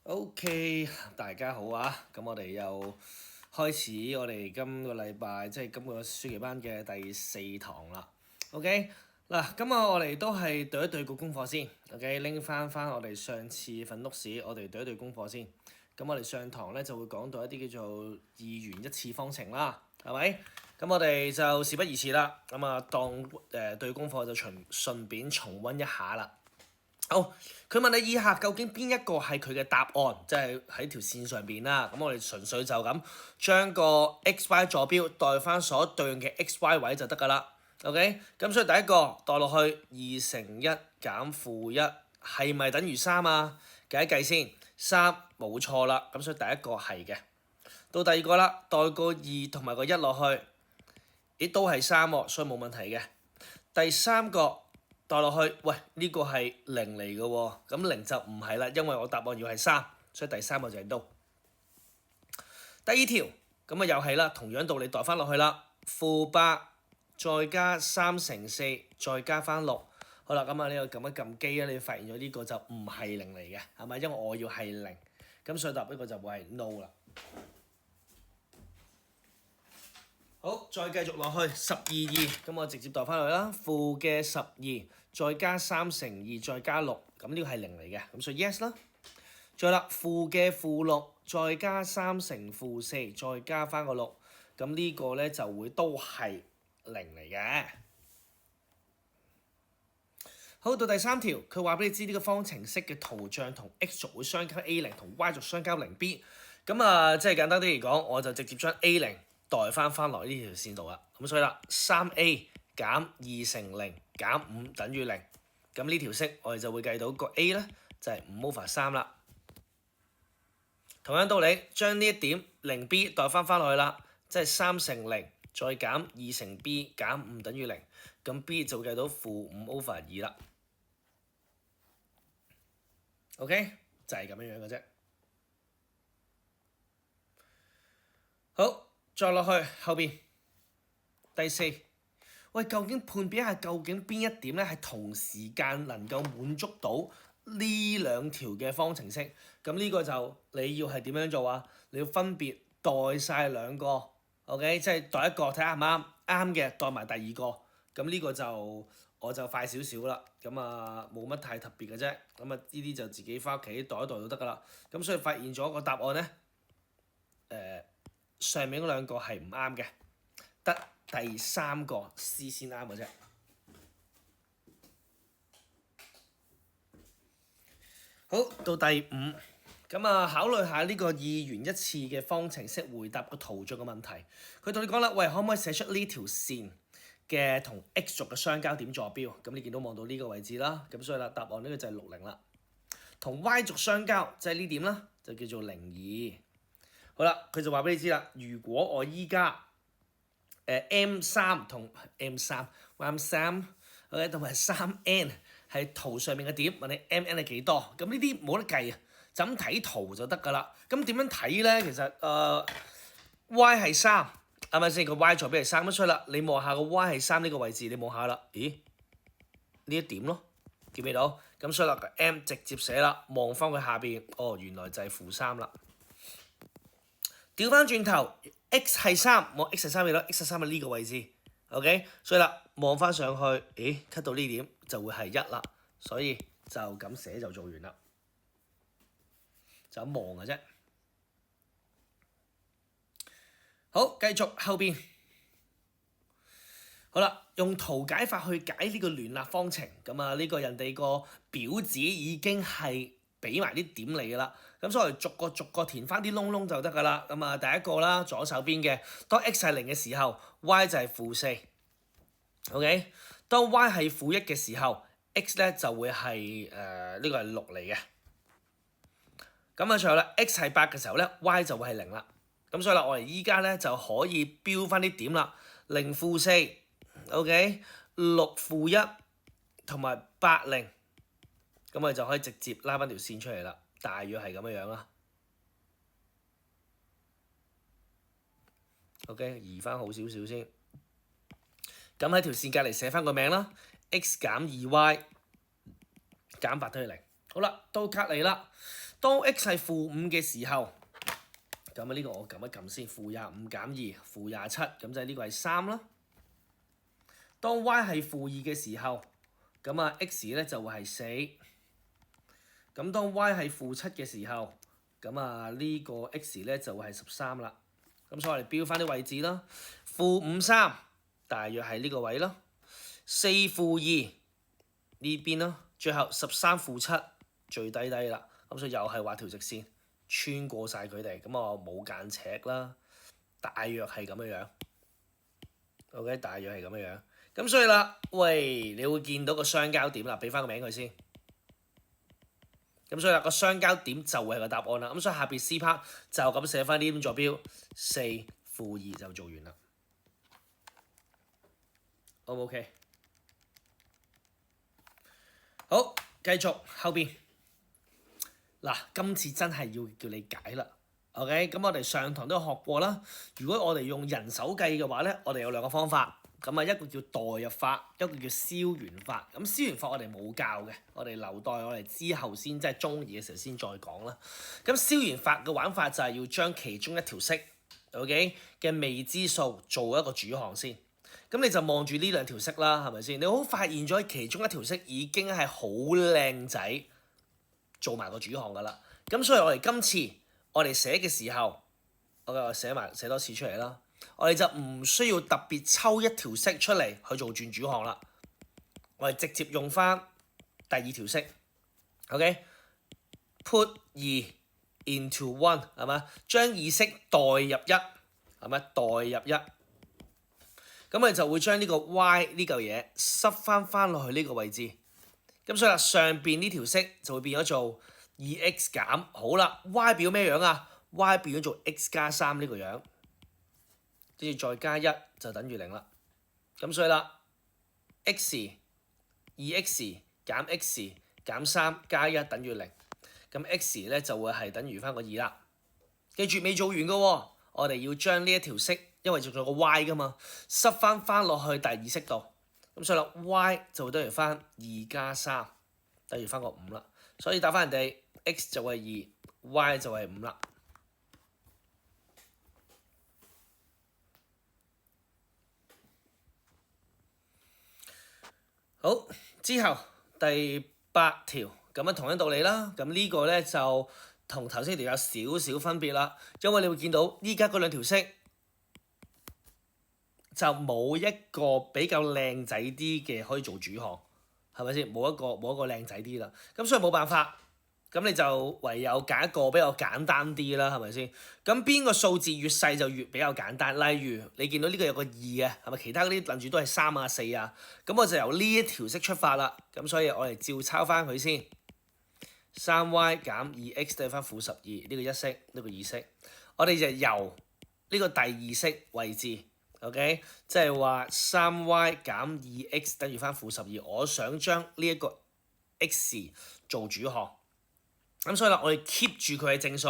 OK，大家好啊！咁我哋又開始我哋今個禮拜即係今個暑期班嘅第4堂啦。OK，嗱，咁我哋都係對一對個功課先。OK，拎翻我哋上次份錄史，我哋對一對功課先。咁我哋上堂咧就會講到一啲叫做二元一次方程啦，係咪？咁我哋就事不宜遲啦，咁啊當對功課就順便重溫一下啦。好，佢問你以下究竟邊一個係佢嘅答案，即係喺條線上邊啦。咁我哋純粹就咁將個 x y 坐標代翻所對應嘅 x y 位就得㗎啦。OK，咁所以第一個代落去2乘1減負1係咪等於3啊？計一計先，3冇錯啦。咁所以第一個係嘅。到第二個啦，代個2同埋個1落去，亦都係3喎，所以冇問題嘅。第三個。代落去，喂呢個係0嚟嘅喎，咁0就唔係啦，因為我答案要係3，所以第三個就係 no。第二條咁啊又係啦，同樣道理代翻落去啦，負8再加3乘4再加翻6，好啦，咁啊呢個撳一撳機啊，你發現咗呢個就唔係0嚟嘅，係咪？因為我要係0，咁所以答呢個就會係 no 啦。好，再繼續落去12，咁我直接代翻落去啦。負嘅12再加3乘2再加6，咁呢個係0嚟嘅，咁所以 yes 啦。再啦，負嘅負6再加3乘負4再加翻個6，咁呢個咧就會都係0嚟嘅。好，到第三條，佢話俾你知呢個方程式嘅圖像同 x 軸會相交 A0 同 y 軸相交0b，咁啊即係簡單啲嚟講，我就直接將 A0代翻落呢條線度啦，咁所以啦，3a 減2乘0減5等於0，咁呢條式我哋就會計到個 a 咧就係5/3啦。同樣道理，將呢一點 0b 代翻落去啦，即係3乘0再減2乘 b 減5等於0，咁 b 就會計到-5/2啦。OK， 就係咁樣嘅啫。好。再落去後邊第4，喂，究竟判別一下究竟邊一點咧係同時間能夠滿足到呢兩條嘅方程式？咁呢個就你要係點樣做啊？你要分別代晒兩個 ，OK， 即係代一個睇下啱唔啱，啱嘅代埋第二個。咁呢個就我就快少少啦，咁啊冇乜太特別嘅啫。咁啊呢啲就自己翻屋企代一代就得㗎啦。咁所以發現咗個答案咧，上面嗰兩個係唔啱嘅，得第三個 C 先啱嘅啫。好，到第5，咁啊考慮下呢個2元一次嘅方程式回答個圖像嘅問題。佢同你講啦，喂，可唔可以寫出呢條線嘅同 x 軸嘅相交點坐標？咁你見到望到呢個位置啦，咁所以啦，答案呢個就係60啦。同 y 軸相交即係呢點啦，就叫做02。好啦，佢就話俾你知啦，如果我依家M3同 M3，OK 同埋3n 係圖上面嘅點，問你 mn 係幾多？咁呢啲冇得計啊，就咁睇圖就得㗎啦。咁點樣睇咧？其實y 係3，係咪先？個 y 坐標係3，咁所以啦，你望下個 y 係3呢個位置，你望下啦，咦？呢一點咯，見唔見到？咁所以啦，個 m 直接寫啦，望翻佢下邊，哦，原來就係-3啦。調翻轉頭 ，x 係3，我 x 係3幾多 ？x 係3喺呢個位置 ，OK， 所以啦，望翻上去，咦 ，cut 到呢點就會係1啦，所以就咁寫就做完啦，就咁望嘅啫。好，繼續後邊，好啦，用圖解法去解呢個聯立方程，咁啊呢個人哋個表子已經係俾埋啲點嚟㗎啦，咁所以逐個填翻啲窿窿就得㗎啦。咁啊第一個啦，左手邊嘅，當 x 係0嘅時候 ，y 就係-4，OK。當 y 係-1嘅時候 ，x 咧就會係呢個係6嚟嘅。咁啊，最後啦 ，x 係8嘅時候咧 ，y 就會係0啦。咁所以啦，我哋依家咧就可以標翻啲點啦，0-4，OK， 6-1同埋8-0。咁我哋就可以直接拉翻條線出嚟啦，大約係咁樣啦。OK， 移翻好少少先。咁喺條線隔離寫翻個名啦 ，x 減2y 減8等於0。好啦，到隔離啦，當 x 係負5嘅時候，咁啊呢個我撳一撳先，負25減2，負27，咁就係呢個係3啦。當 y 係負2嘅時候，咁啊 x 咧就會係4。咁當 y 係負7嘅時候，咁啊呢個 x 咧就會係13啦。咁所以我哋標翻啲位置啦，負53大約係呢個位咯，4負2呢邊咯，最後13負7最低啦。咁所以又係畫條直線穿過晒佢哋，咁我冇間尺啦，大約係咁樣樣。OK， 大約係咁樣樣。咁所以啦，喂，你會見到個相交點啦，俾翻個名佢先。咁所以啦，個相交點就會係個答案啦。咁所以下邊 C part 就咁寫翻呢啲坐標，4負2就做完啦。O 唔 OK？ 好，繼續後邊。嗱，今次真係要叫你解啦。OK， 咁我哋上堂都有學過啦。如果我哋用人手計嘅話咧，我哋有兩個方法。咁啊，一個叫代入法，一個叫消元法。咁消元法我哋冇教嘅，我哋留待我哋之後先，即係中二嘅時候先再講啦。咁消元法嘅玩法就係要將其中一條式 ，OK 嘅未知數做一個主項先。咁你就望住呢兩條式啦，係咪先？你好發現咗其中一條式已經係好靚仔，做埋個主項噶啦。咁所以我哋今次我哋寫嘅時候，我寫多次出嚟啦。我哋就唔需要特別抽一條式出嚟去做轉主項啦，我哋直接用翻第二條式 ，OK？Put 2 into 1係嘛？將二式代入一係咪？代入一，咁我哋就會將呢個 y 呢嚿嘢塞翻落去呢個位置。咁所以啦，上邊呢條式就會變咗做 2x 減，好啦 ，y 表咩樣啊 ？y 變咗做 x 加3呢個樣。跟住再加1就等於0啦，咁所以啦 x 2x 減 x 減3加1等於0，咁 x 咧就會係等於翻個2啦。記住未做完嘅喎，我哋要將呢一條式，因為仲有個 y 噶嘛，塞翻落去第二式度，咁所以啦 y 就會等於翻2加3，等於翻個5啦。所以打翻人哋 x 就係2 ，y 就係5啦。好，之後第8條咁樣同樣道理啦，咁呢個咧就同頭先條有少少分別啦，因為你會見到依家嗰兩條式就冇一個比較靚仔啲嘅可以做主項，係咪先？冇一個靚仔啲啦，咁所以冇辦法。咁你就唯有揀一個比較簡單啲啦，係咪先？咁邊個數字越細就越比較簡單。例如你見到呢個有個2嘅，係咪？其他嗰啲諗住都係3啊4啊，咁我就由呢一條式出發啦。咁所以我哋照抄翻佢先。3y 減 2x 等於翻-12，呢個一式，呢個二式。我哋就由呢個第二式位置 ，OK， 即係話 3y 減 2x 等於翻-12。我想將呢一個 x 做主項。咁所以啦，我哋 keep 住佢係正數，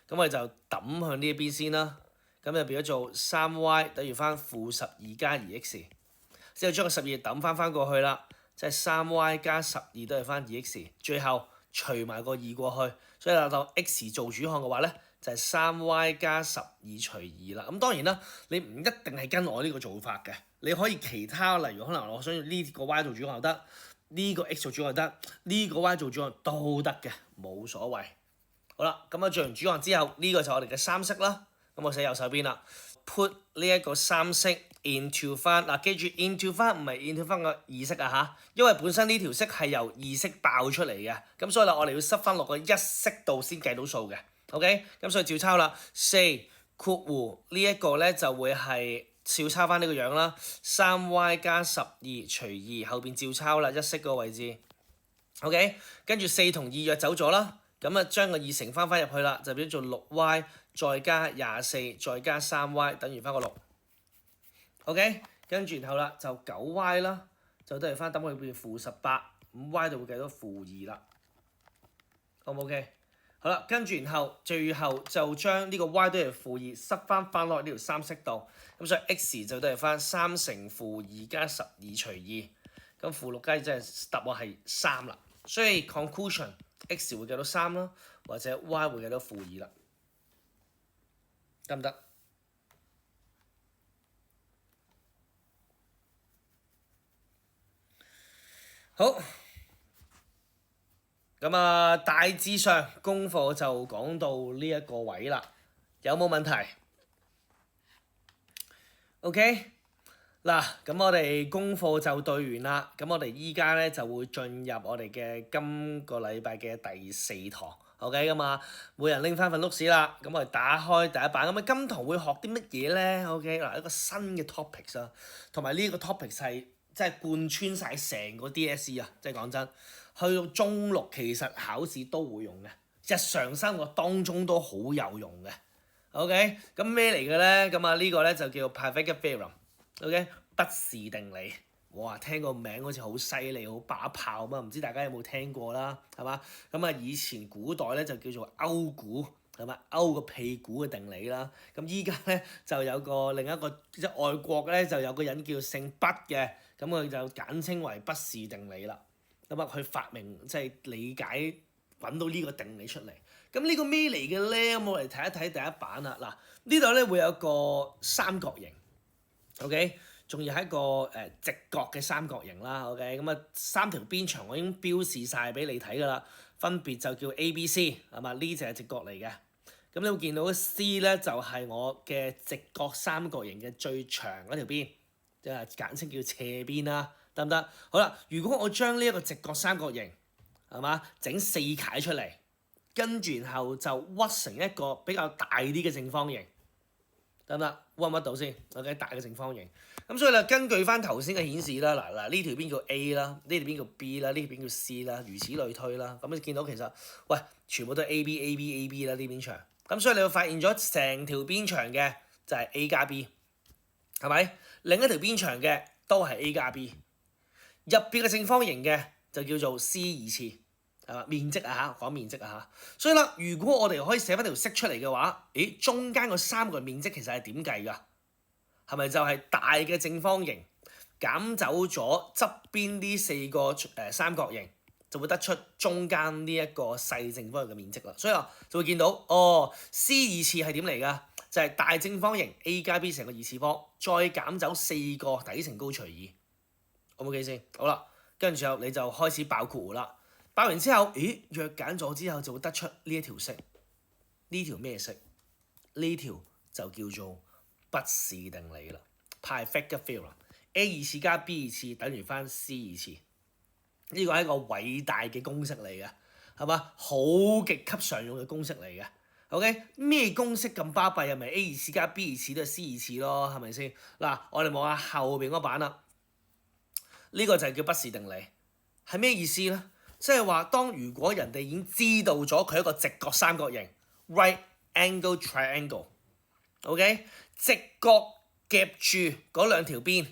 咁我哋就揼向呢一邊先啦。咁就變咗做 3y 等於翻-12加 2x， 之後將個12揼翻過去啦，即係 3y 加12等於翻 2x， 最後除埋個2過去，所以啦，當 x 做主項嘅話咧，就係 3y 加12除2啦。咁當然啦，你唔一定係跟我呢個做法嘅，你可以其他，例如可能我想要呢個 y 做主項又得。呢個 x 做主項得，呢個 y 做主項都得嘅，冇所謂。好啦，咁啊做完主項之後，呢個就係我哋嘅3式啦。咁我寫右手邊啦 ，put 呢一個3式 into 翻嗱，記住 into 翻唔係 into 翻個2式啊嚇，因為本身呢條式係由2式爆出嚟嘅，咁所以啦，我哋要塞翻落個1式度先計到數嘅。OK，咁所以照抄啦，4括弧呢一個咧就會係。照抄翻呢個樣啦，3y 加12除2後邊照抄啦，一式嗰個位置。OK， 跟住4同2約走咗啦，咁啊將個2乘翻入去啦，就變咗做6y 再加24再加3y等於翻個6。OK， 跟住然後啦就9y 啦，就等於翻等佢變-18，5y 就會計到-2啦。好唔 OK？好啦，跟住然後最後就將呢個 y 等於-2塞翻落呢條3式度，咁所以 x 就等於翻3乘-2加12除2，咁-6加即係答案係3啦。所以 conclusion ，x 會計到3啦，或者 y 會計到-2啦，得唔得？好，咁啊，大致上功課就講到呢一個位啦，有冇問題？OK。嗱，咁我哋功課就對完啦，咁我哋依家咧就會進入我哋嘅今個禮拜嘅第4堂，OK 噶嘛？每人拎翻份 notes 啦，咁我哋打開第一版，咁啊今堂會學啲乜嘢咧？OK，嗱，一個新嘅 topics 啊，同埋呢個 topics 係即係貫穿晒成個 DSE 啊，即係講真，去到中六其實考試都會用嘅，日常生活當中都好有用嘅，OK，咁咩嚟嘅咧？咁啊呢個咧就叫做 Pythagoras theorem。OK， 畢氏定理，哇，聽個名好似好犀利，好把炮咁啊！唔知大家有冇聽過啦，係嘛？咁啊，以前古代咧就叫做勾股，係嘛？勾個屁股嘅定理啦。咁依家咧就有個另一個即係外國咧就有個人叫姓畢嘅，咁佢就簡稱為畢氏定理啦。咁啊，佢發明即係理解揾到呢個定理出嚟。咁呢個咩嚟嘅咧？咁我嚟睇一睇第一版啦。嗱，呢度咧會有個三角形。OK， 仲要係一個直角嘅三角形啦。OK， 咁啊3條邊長我已經標示晒俾你睇㗎啦，分別就叫 A、B、C 係嘛？呢就係直角嚟嘅。咁你會見到 C 咧就係我嘅直角三角形嘅最長嗰條邊，即係簡稱叫斜邊啦，得唔得？好啦，如果我將呢一個直角三角形係嘛整4楷出嚟，跟住然後就屈成一個比較大啲嘅正方形。得唔得？屈唔屈到先 ？OK， 大嘅正方形。咁所以啦，根據翻頭先嘅顯示啦，嗱呢條邊叫 A 啦，呢條邊叫 B 啦，呢條邊叫 C 啦，如此類推啦。咁你見到其實，喂，全部都係 AB 啦呢邊長。咁所以你會發現咗成條邊長嘅就係 A 加 B， 係咪？另一條邊長嘅都係 A 加 B， 入邊嘅正方形嘅就叫做 C 二次。係嘛？面積啊嚇，講面積啊嚇，所以啦，如果我哋可以寫翻條式出嚟嘅話，咦，中間個三個面積其實係點計㗎？係咪就係大嘅正方形減走咗側邊呢4個三角形，就會得出中間呢一個細正方形嘅面積啦。所以啊，就會見到哦 ，C 二次係點嚟㗎？就係大正方形 A 加 B 成個二次方，再減走4個底乘高除2。O 唔 OK 先？好啦，跟住之後你就開始爆括弧啦。爆完之後，咦？約揀咗之後就會得出呢一條式，呢條咩式？呢條就叫做畢氏定理啦。Pythagoras theorem，A 二次加 B 二次等於翻 C 二次。呢個係一個偉大嘅公式嚟嘅，係嘛？好極級常用嘅公式嚟嘅。OK， 咩公式咁巴閉？係咪 A 二次加 B 二次都係 C 二次咯？係咪先？嗱，我哋望下後邊嗰版啦。呢個就係叫畢氏定理，係咩意思咧？即係話，如果人哋已經知道咗佢一個直角三角形 （right angle triangle），OK， 直角夾住嗰兩條邊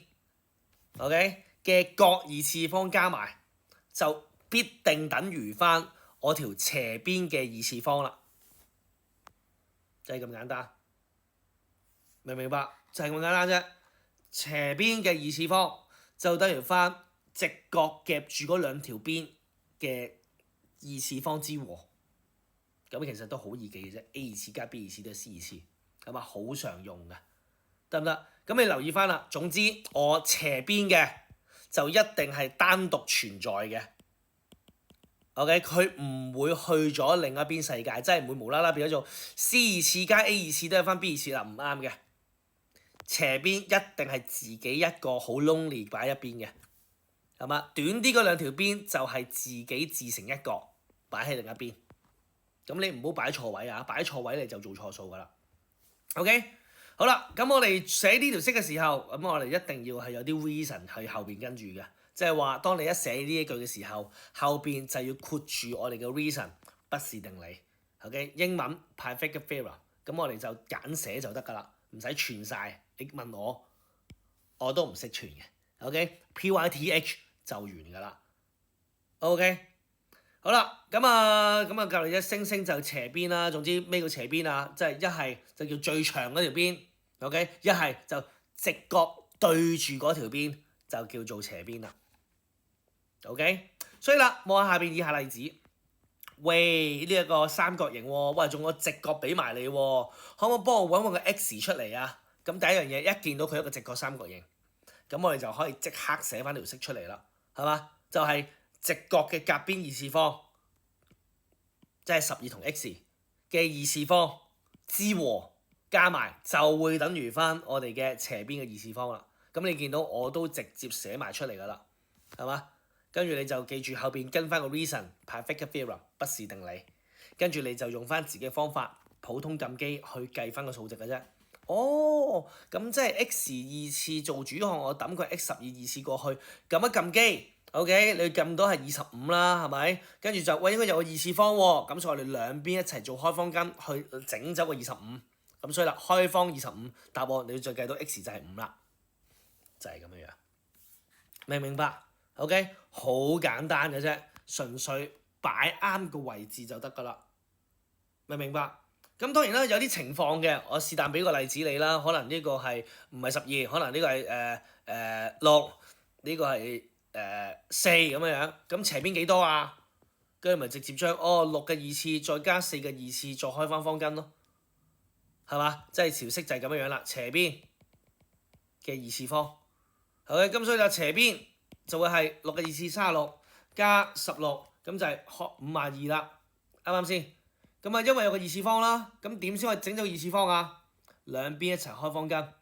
，OK 嘅各二次方加埋，就必定等於翻我條斜邊嘅二次方啦，就係咁簡單，明唔明白？就係咁簡單啫，斜邊嘅二次方就等於翻直角夾住嗰兩條邊嘅二次方之和，咁其實都好易記嘅啫。A 二次加 B 二次都係 C 二次，咁啊好常用嘅，得唔得？咁你留意翻啦。總之我斜邊嘅就一定係單獨存在嘅。OK， 佢唔會去咗另一邊世界，即係唔會無啦啦變咗做 C 二次加 A 二次都係翻 B 二次啦，唔啱嘅。斜邊一定係自己一個好 lonely 擺一邊嘅。係嘛？短啲嗰兩條邊就係自己自成一角，擺喺另一邊。咁你唔好擺錯位啊！擺錯位你就做錯數㗎啦。OK， 好啦，咁我哋寫呢條式嘅時候，咁我哋一定要係有啲 reason 喺後邊跟住嘅，即係話當你一寫呢一句嘅時候，後邊就要括住我哋嘅 reason， 畢氏定理。OK， 英文 Pythagoras theorem， 咁我哋就簡寫就得㗎啦，唔使串晒。你問我都唔識串嘅。OK，PYTH 就完㗎啦。OK， 好啦，咁隔離一星星就斜邊啦。總之咩叫斜邊啊？即係一係就叫最長嗰條邊 ，OK， 一係就直角對住嗰條邊就叫做斜邊啦。OK， 所以啦，望下下邊以下例子，喂，呢一個三角形喎，喂，仲有個直角俾埋你喎，可唔可以幫我揾個 X 出嚟啊？咁第一樣嘢一見到佢一個直角三角形，咁我哋就可以即刻寫翻條式出嚟啦，係嘛？就係直角嘅夾邊二次方，即係12同 X 嘅二次方之和加埋就會等於翻我哋嘅斜邊嘅二次方啦。咁你見到我都直接寫埋出嚟㗎啦，係嘛？跟住你就記住後邊跟翻個 reason，Pythagoras theorem 不是定理，跟住你就用翻自己嘅方法普通撳機去計翻個數值嘅啫。哦，咁即係 x 二次做主項，我抌佢 x 12二次過去，撳一撳機 ，OK，你撳到係25啦，係咪？跟住就喂應該有個二次方喎，咁所以我哋兩邊一齊做開方根去整走個25，咁所以啦，開方25，答案你要再計到 x 就係5啦，就係咁樣樣，明唔明白？OK，好簡單嘅啫，純粹擺啱個位置就得㗎啦，明唔明白？咁當然啦，有啲情況嘅，我是但俾個例子你啦，可能呢個係唔係12，可能呢個係6，呢個係4咁樣樣，咁斜邊幾多啊？跟住咪直接將6嘅二次再加4嘅二次再開翻方根咯，係嘛？即係條式就係咁樣樣啦，斜邊嘅二次方。好嘅，咁所以就斜邊就會係6嘅二次36加16，咁就係52啦，啱唔啱先？咁啊，因為有個二次方啦，咁點先可以整走二次方啊？兩邊一齊開方根，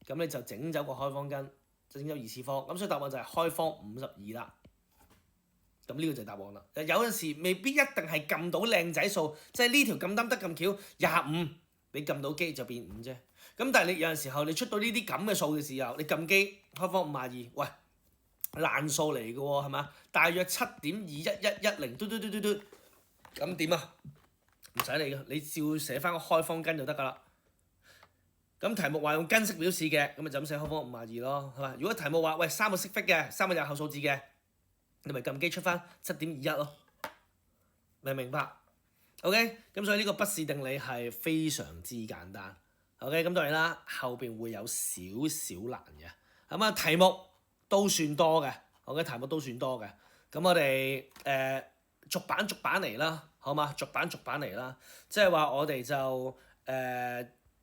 咁你就整走個開方根，整走二次方，咁所以答案就係開方52啦。咁呢個就係答案啦。有陣時未必一定係撳到靚仔數，即係呢條咁啱得咁巧25，你撳到機就變5啫。咁但係你有陣時候你出到呢啲咁嘅數嘅時候，你撳機開方52，喂，爛數嚟嘅喎，係嘛？大約7.21110嘟嘟嘟嘟嘟，咁點啊？唔使理嘅，你照寫翻個開方根就得㗎啦。咁題目話用根式表示嘅，咁咪就咁寫開方52咯，係嘛？如果題目話喂3個識分嘅，3個有後數字嘅，你咪撳機出翻7.21咯，明唔明白 ？OK，咁所以呢個不是定理係非常之簡單。OK，咁當然啦，後邊會有少少難嘅，咁啊題目都算多嘅，OK，題目都算多嘅。咁我哋逐版嚟啦，好嘛？逐版嚟啦，即係話我哋就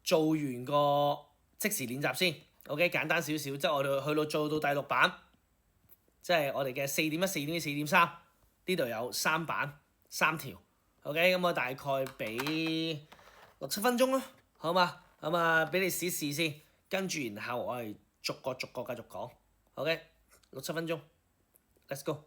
做完個即時練習先 ，OK，簡單少少，即係我哋去到做到第6版，即係我哋嘅4.1、4.2、4.3，呢度有3版3條 ，OK，咁我大概俾6-7分鐘啦，好嘛？咁啊，俾你試試先，跟住然後我哋逐個繼續講 ，OK， 6-7分鐘 ，Let's go。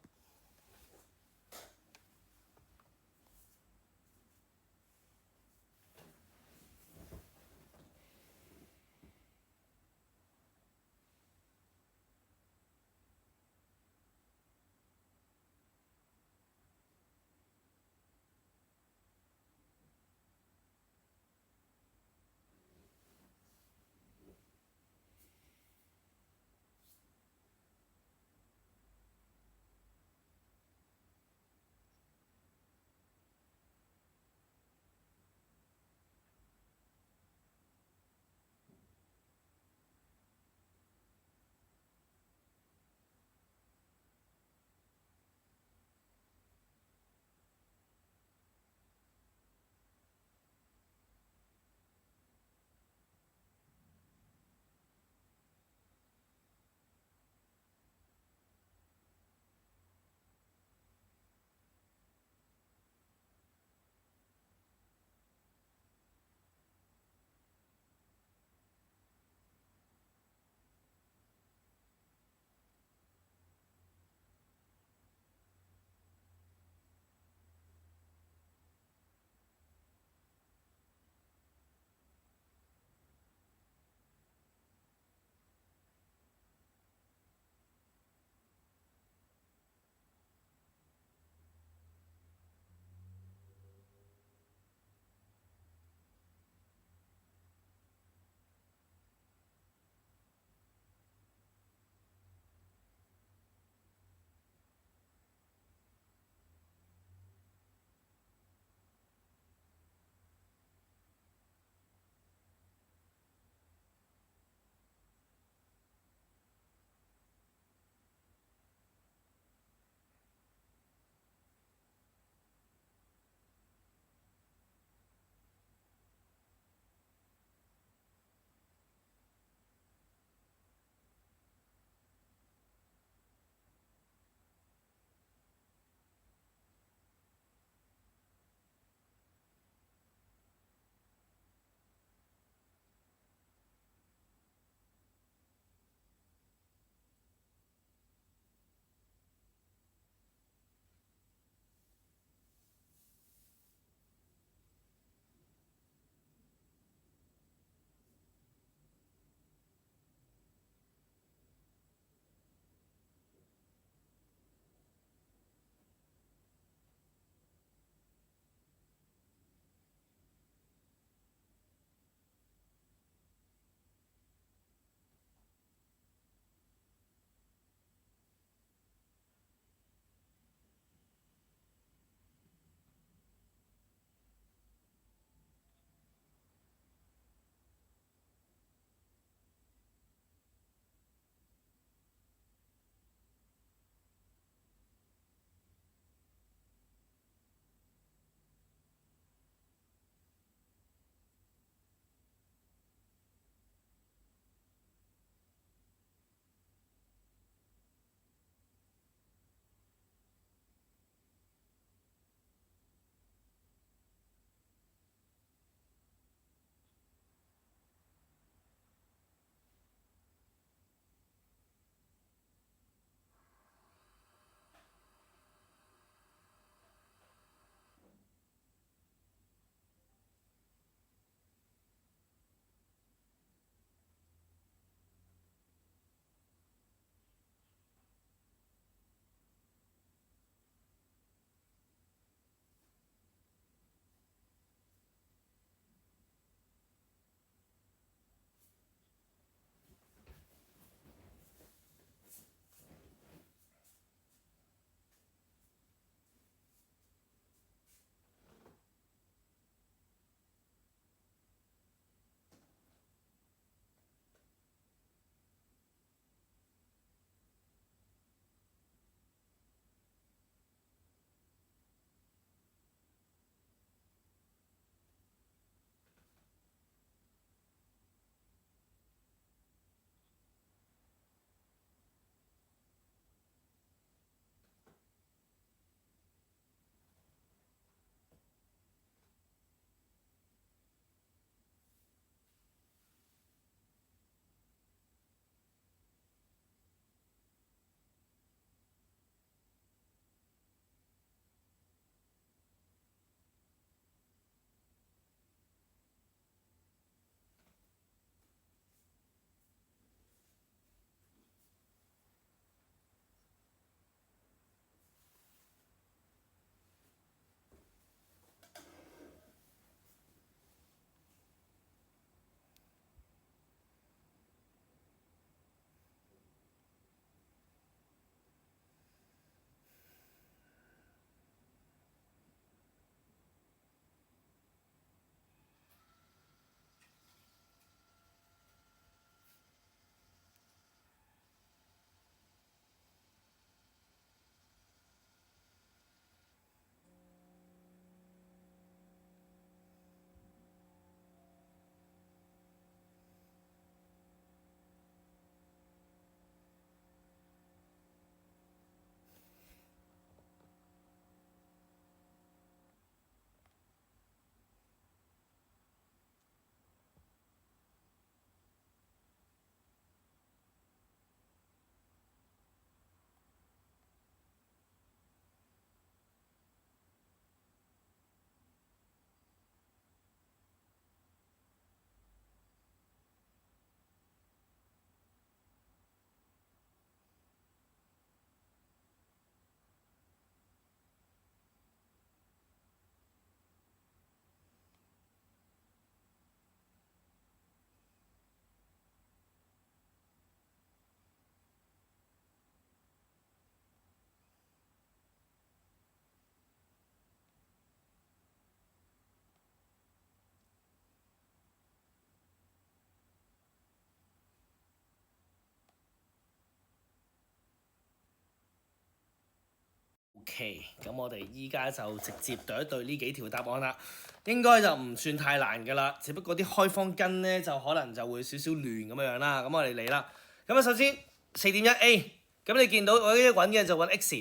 OK，咁我哋依家就直接對一對呢幾條答案啦，應該就唔算太難㗎啦，只不過啲開方根咧就可能就會少少亂咁樣啦。咁我哋嚟啦。咁啊，首先4.1a，咁你見到我呢啲揾嘅就揾 x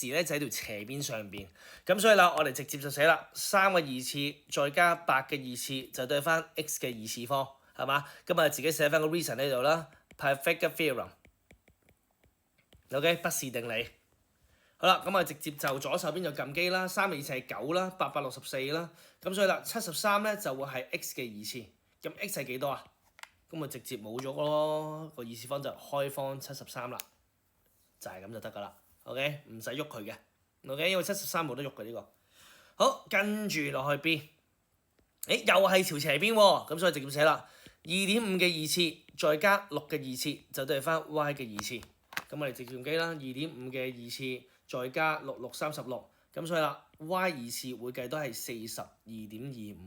咧就喺條斜邊上邊，咁所以啦，我哋直接就寫啦，3嘅二次再加8嘅二次就對翻 x 嘅二次方，係嘛？咁啊自己寫翻個 reason 喺度啦 ，Pythagoras theorem，OK，不是定理。好啦，咁啊直接就左手邊就撳機啦，3嘅二次係9啦，864啦，咁所以啦73咧就會係 x 嘅二次，咁 x 係幾多啊？咁咪直接冇咗咯，個二次方就開方73啦，就係咁就得噶啦。OK， 唔使喐佢嘅。OK， 因為73冇得喐嘅呢個。好，跟住落去 B， 又係朝斜邊喎，咁所以直接寫啦，2.5嘅二次再加6嘅二次就對翻 y 嘅二次。咁我哋直接用機啦，2.5嘅二次再加6×6=36，咁所以啦 y 二次會計都係42.25。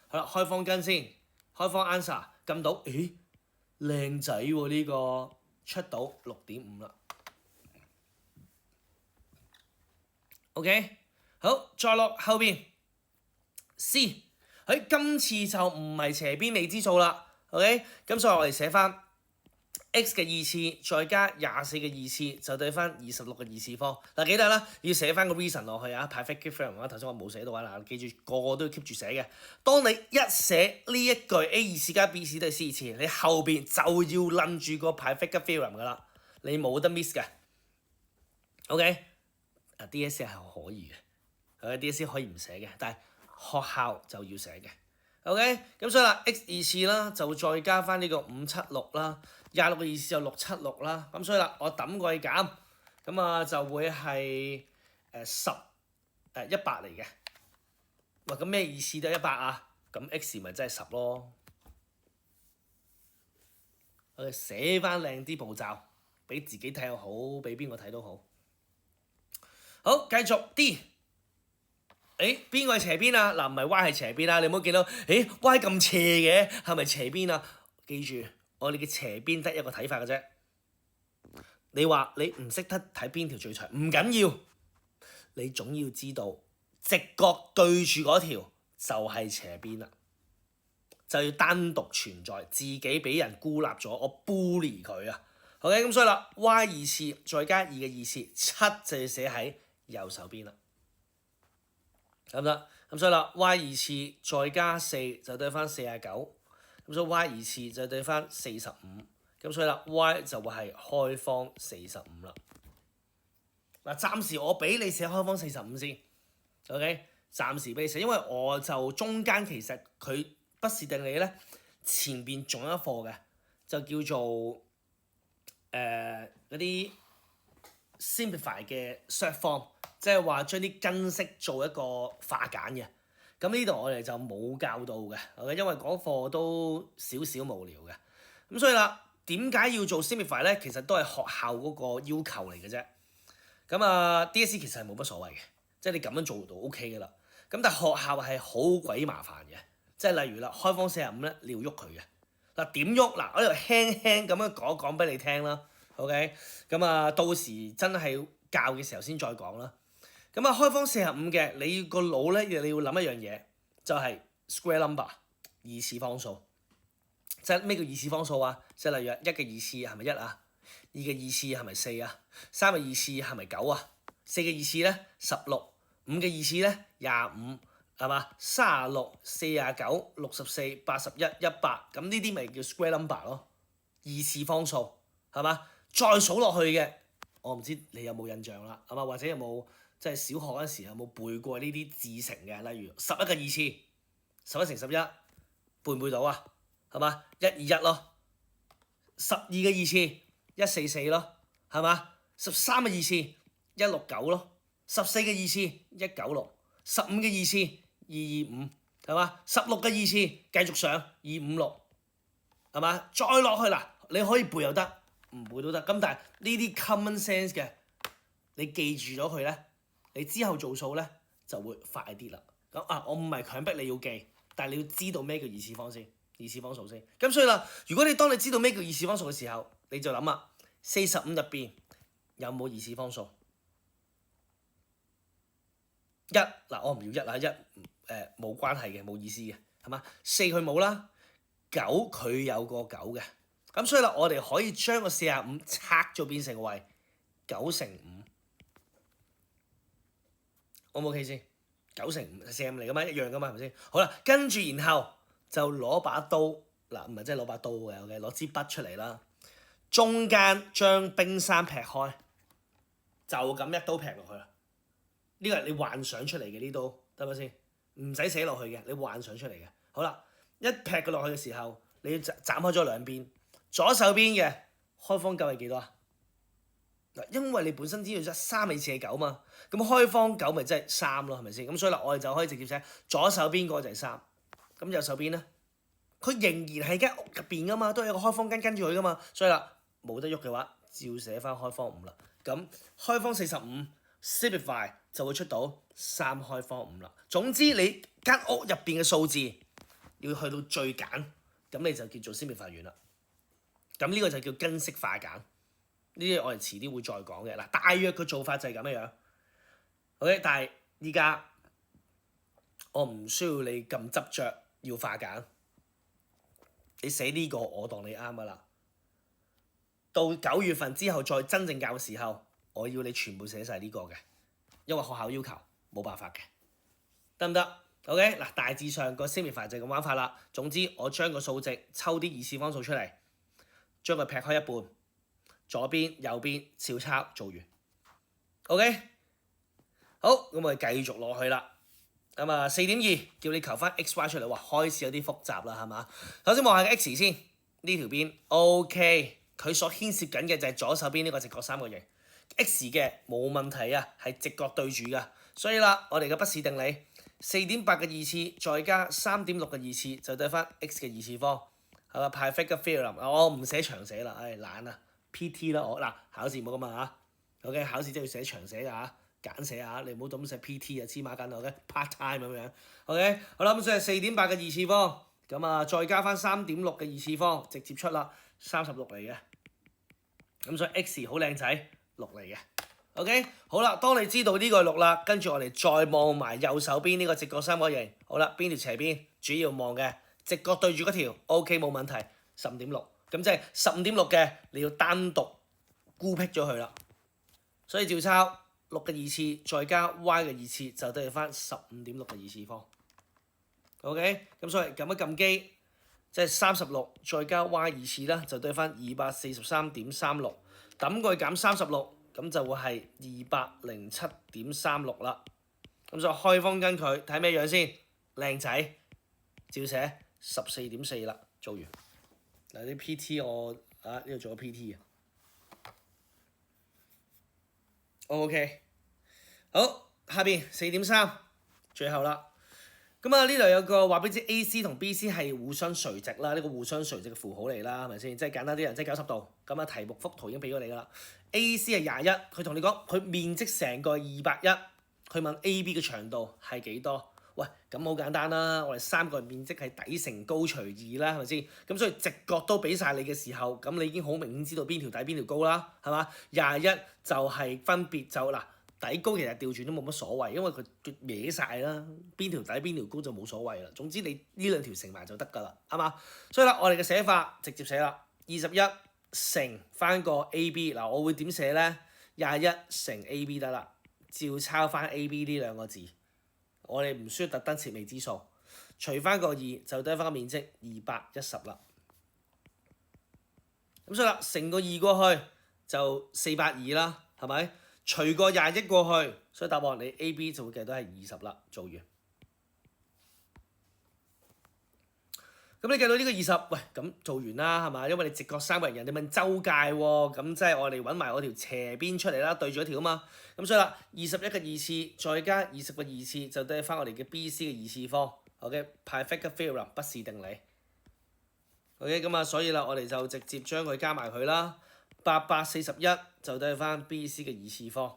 好啦，開方根先，開方 answer 撳到，靚仔喎呢個，出到6.5啦。OK， 好，再落後邊 C， 今次就唔係斜邊未知數啦。OK， 咁所以我哋寫翻 x 嘅二次再加24嘅二次就對翻26嘅二次方。嗱，記得啦，要寫翻個 reason 落去啊，Pythagoras theorem 啊，頭先我冇寫到啊，嗱，記住個個都要 keep 住寫嘅。當你一寫呢一句 A 二次加 B 次都係 C 二次，你後邊就要諗住個 Pythagoras theorem 噶啦，你冇得 miss 嘅。OK， DSE 係可以嘅，DSE 可以唔寫嘅，但係學校就要寫嘅。OK， 咁所以啦 ，x 二次啦，就再加翻呢個576啦，26嘅二次就676啦，咁所以啦，我抌過去減，咁啊就會係100嚟嘅。哇，咁咩二次都100啊？咁 x 咪真係10咯。我哋寫翻靚啲步驟，俾自己睇又好，俾邊個睇都好。好，繼續 D。邊個係斜邊啊？嗱，唔係 y 係斜邊啊！你唔好見到y 咁斜嘅，係咪斜邊啊？記住，我哋嘅斜邊得一個睇法嘅啫。你話你唔識得睇邊條最長，唔緊要，你總要知道直角對住嗰條就係斜邊啦，就要單獨存在，自己俾人孤立咗，我 bully 佢啊。OK， 咁所以啦 ，y 二次再加2嘅二次7就要寫喺右手邊啦。得唔得？咁所以啦 ，y 二次再加4就對翻49，咁所以 y 二次就對翻45，咁所以啦 y 就會係開方45啦。嗱，暫時我俾你寫開方45先 ，OK？ 暫時俾你寫，因為我就中間其實佢不是定理咧，前邊仲有一課嘅，就叫做嗰啲 simplify 嘅 short form。即係話將啲根式做一個化簡嘅，咁呢度我哋就冇教到嘅，因為嗰課都少少無聊嘅。咁所以啦，點解要做 simplify 咧？其實都係學校嗰個要求嚟嘅啫。咁啊 DSE 其實係冇乜所謂嘅，即係你咁樣做到 OK 嘅啦。咁但係學校係好鬼麻煩嘅，即係例如啦，開方45咧，你要喐佢嘅。嗱，點喐？嗱，我呢度輕輕咁樣講一講俾你聽啦。OK， 咁啊到時真係教嘅時候先再講啦。咁啊，開方45嘅，你個腦咧，你要諗一樣嘢，就係 square number 二次方數。即係咩叫二次方數啊？即係例如1嘅二次係咪1啊？2嘅二次係咪4啊？3嘅二次係咪9啊？4嘅二次咧16，5嘅二次咧25，係嘛？36、49、64、81、100，咁呢啲咪叫 square number 咯？二次方數係嘛？再數落去嘅，我唔知你有冇印象啦，係嘛？或者有冇？即係小學嗰陣時有冇背過呢啲自乘嘅？例如11嘅二次，11乘11，背唔背到啊？係嘛？121咯。12嘅二次，144咯，係嘛？13嘅二次，169咯。14嘅二次，196。15嘅二次，225，係嘛？16嘅二次繼續上256，係嘛？再落去嗱，你可以背又得，唔背都得。咁但係呢啲 common sense 嘅，你記住咗佢咧。你之後做數咧就會快啲啦。咁啊，我唔係強迫你要記，但係你要知道咩叫二次方先，二次方數先。咁所以啦，如果當你知道咩叫二次方數嘅時候，你就諗啊，45入邊有冇二次方數？嗱，我唔要一啦，冇關係嘅，冇意思嘅，係嘛？4佢冇啦，9佢有個9嘅，咁所以啦，我哋可以將個45拆咗變成為9乘5，O 唔 OK 先？9乘5係45嚟噶嘛，一樣噶嘛，係咪先？好啦，跟住然後就攞把刀，嗱唔係真係攞把刀嘅，OK，攞支筆出嚟啦，中間將冰山劈開，就咁一刀劈落去啦。呢個係你幻想出嚟嘅呢刀，得唔得先？唔使寫落去嘅，你幻想出嚟嘅。好啦，一劈佢落去嘅時候，你要斬開咗兩邊，左手邊嘅開方9係幾多啊？嗱，因為你本身知道3尾次係9嘛，咁開方9咪即係3咯，係咪先？咁所以啦，我哋就可以直接寫左手邊嗰個就係3，咁右手邊咧，佢仍然係間屋入邊噶嘛，都有個開方跟住佢噶嘛，所以啦，冇得喐嘅話，照寫翻開方5啦。咁開方45 simplify 就會出到3開方5啦。總之你間屋入邊嘅數字要去到最簡，咁你就叫做 simplify 完啦。咁呢個就叫根式化簡。呢啲我哋遲啲會再講嘅。嗱，大約嘅做法就係咁樣樣。OK， 但係依家我唔需要你咁執着要化簡，你寫呢個我當你啱噶啦。到9月份之後再真正教嘅時候，我要你全部寫晒呢個嘅，因為學校要求冇辦法嘅，得唔得 ？OK， 嗱，大致上個 simplify 就係咁玩法啦。總之我將個數值抽啲二次方數出嚟，將佢劈開一半。左邊右邊照抄做完 ，OK， 好，咁我哋繼續落去啦。咁啊4.2叫你求翻 x、y 出嚟，哇，開始有啲複雜啦，係嘛？首先望下個 x 先，呢條邊 OK， 佢所牽涉緊嘅就係左手邊呢個直角三角形 x 嘅冇問題啊，係直角對住噶，所以啦，我哋嘅不是定理4.8嘅二次再加3.6嘅二次就對翻 x 嘅二次方，係嘛？Pythagoras theorem， 我唔寫長寫啦，唉懶啊。PT 啦，我嗱考試冇咁啊嚇 ，OK 考試真係要寫長寫㗎嚇，簡寫嚇，你唔好咁寫 PT 啊，黐孖筋，OK part time 咁樣 ，OK 好啦，咁所以4.8嘅二次方，咁啊再加翻3.6嘅二次方，直接出啦36嚟嘅，咁所以 x 好靚仔6嚟嘅 ，OK 好啦，當你知道呢個係6啦，跟住我哋再望埋右手邊呢個直角三角形，好啦，邊條斜邊主要望嘅直角對住嗰條 OK 冇問題，15.6。咁即係15.6嘅，你要單獨孤僻咗佢啦。所以照抄6嘅二次再加 y 嘅二次就得翻15.6嘅二次方。OK， 咁所以撳一撳機，即係36再加 y 二次啦，就得翻243.36。抌過去減36，咁就會係207.36啦。咁所以開方跟佢睇咩樣先？靚仔，照寫14.4啦，做完。嗱啲 PT 我呢度做咗 PT 啊 ，OK， 好，下邊4.3，最後啦。咁啊呢度有個話俾你知 AC 同 BC 係互相垂直啦，呢個互相垂直嘅符號嚟啦，係咪先？即係簡單啲人，即係90度。咁啊題目幅圖已經俾咗你㗎啦。AC 係21，佢同你講佢面積成個201，佢問 AB 嘅長度係幾多？喂，咁好簡單啦，我哋3個人面積係底乘高除2啦，係咪先？咁所以直角都俾晒你嘅時候，咁你已經好明顯知道邊條底邊條高啦，係嘛？21就係分別就嗱底高其實調轉都冇乜所謂，因為佢歪晒啦，邊條底邊條高就冇所謂啦。總之你呢兩條乘埋就得㗎啦，係嘛？所以啦，我哋嘅寫法直接寫啦，21乘翻個 AB， 嗱我會點寫咧？21乘 AB 得啦，照抄翻 AB 呢兩個字。我哋唔需要特登設未知數，除翻個2就得翻個面積210啦。咁所以啦，乘個2過去就420啦，係咪？除個21過去，所以答案你 A、B 就會計到係20啦。做完。咁你計到呢個20，喂咁做完啦，係嘛？因為你直角三角形，人哋問周界喎，咁即係我哋揾埋我條斜邊出嚟啦，對住一條啊嘛。咁所以啦，21嘅二次再加20嘅二次就得翻我哋嘅 BC 嘅二次方。OK，Pythagoras theorem 不是定理。OK， 咁啊，所以啦，我哋就直接將佢加埋佢啦，841就得翻 BC 嘅二次方。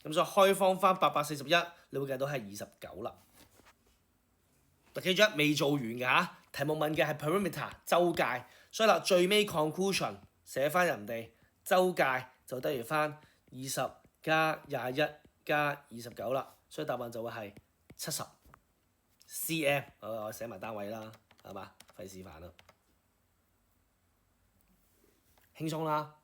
咁所以開方翻841，你會計到係29啦。記住未做完㗎嚇，題目問嘅係 perimeter 周界，所以啦最尾 conclusion 寫翻人哋周界就等於翻20加21加29啦，所以答案就會係70 cm。我寫埋單位啦，係嘛？費事煩啦，輕鬆啦，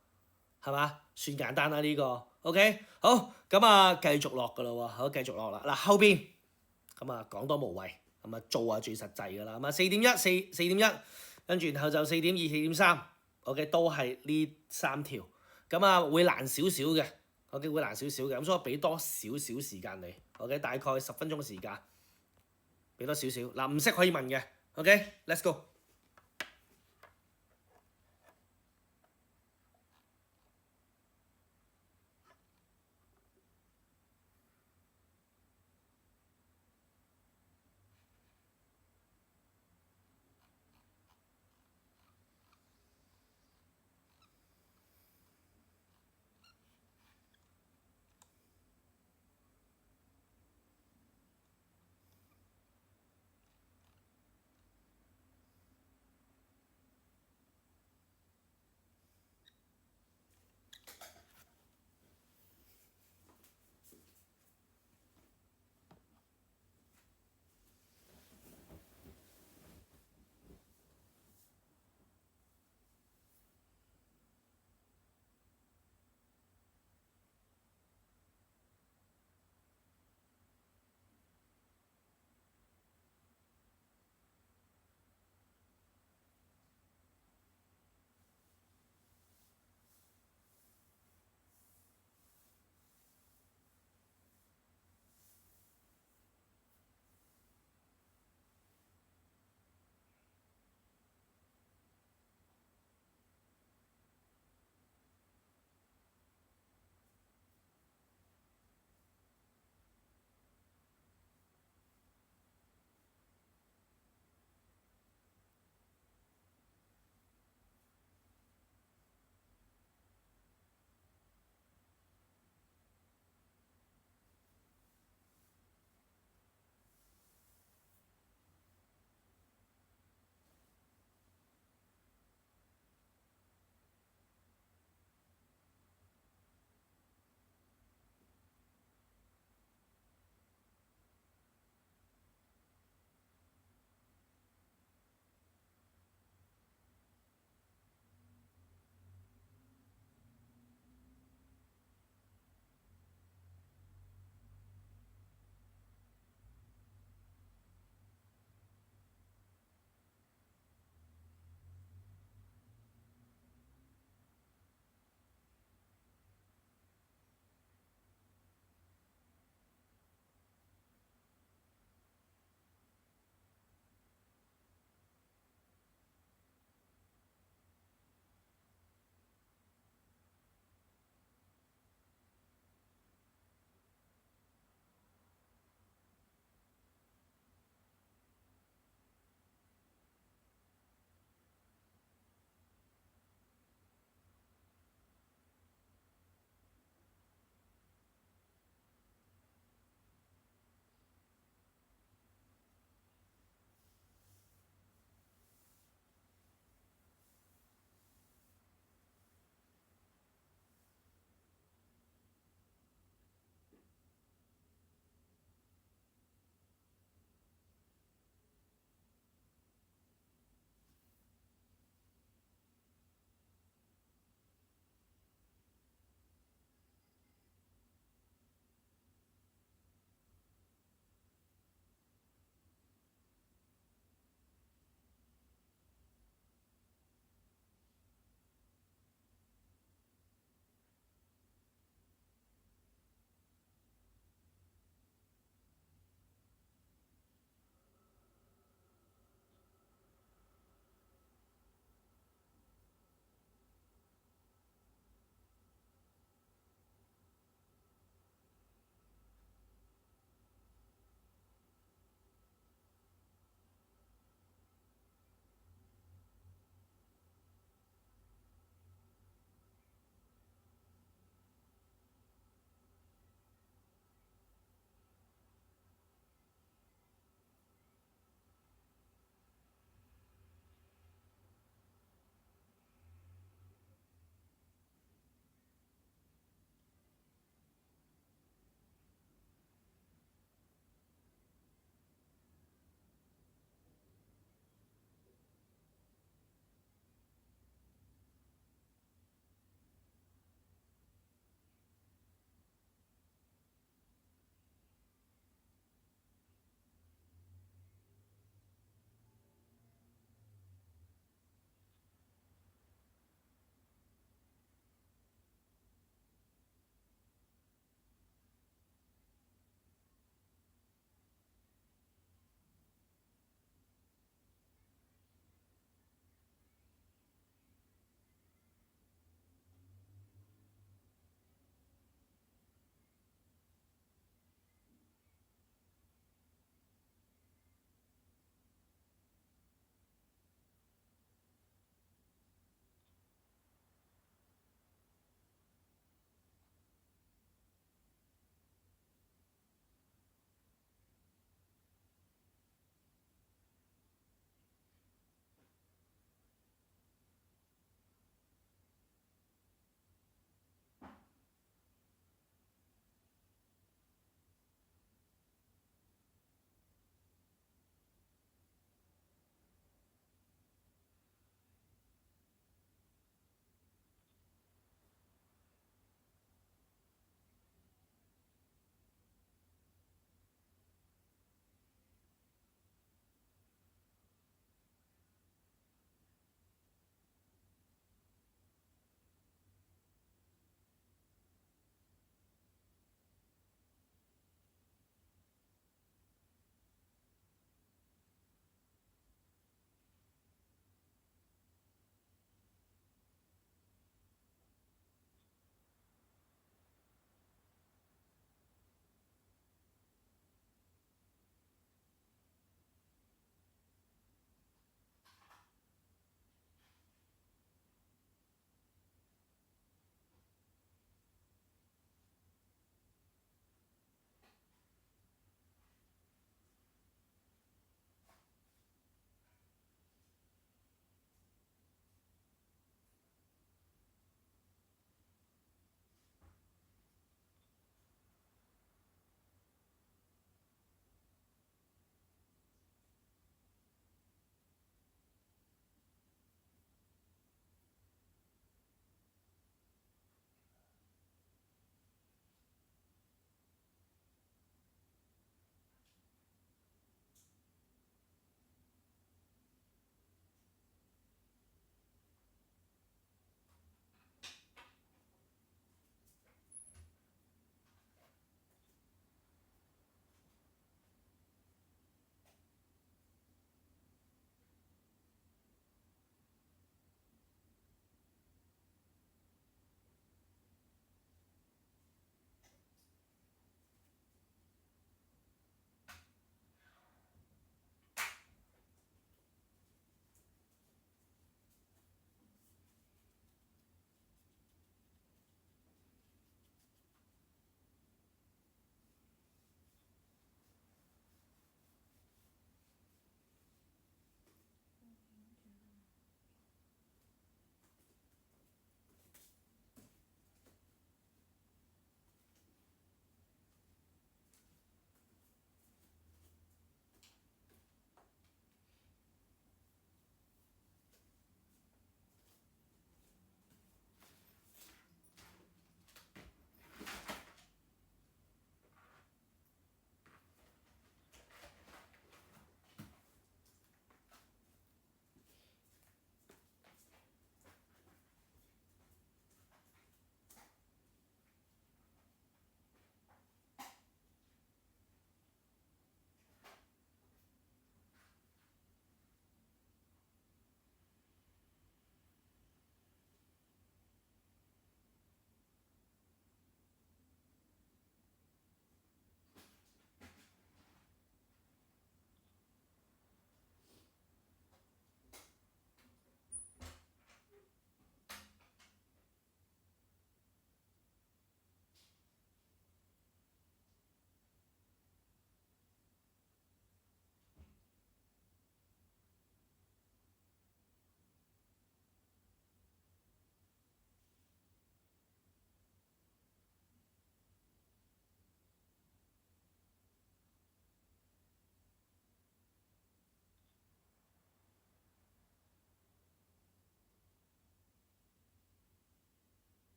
係嘛？算簡單啦呢個。OK，好，咁啊繼續落㗎啦喎，好繼續落啦。嗱後邊咁啊講多無謂，咁啊做啊最實際㗎啦。咁啊4.1，跟住然後就4.2、4.3。OK 都係呢3條。咁啊會難少少嘅，OK 會難少少嘅。咁所以我俾多少少時間你，OK 大概10分鐘時間，俾多少少。嗱唔識可以問嘅，OK，let's go。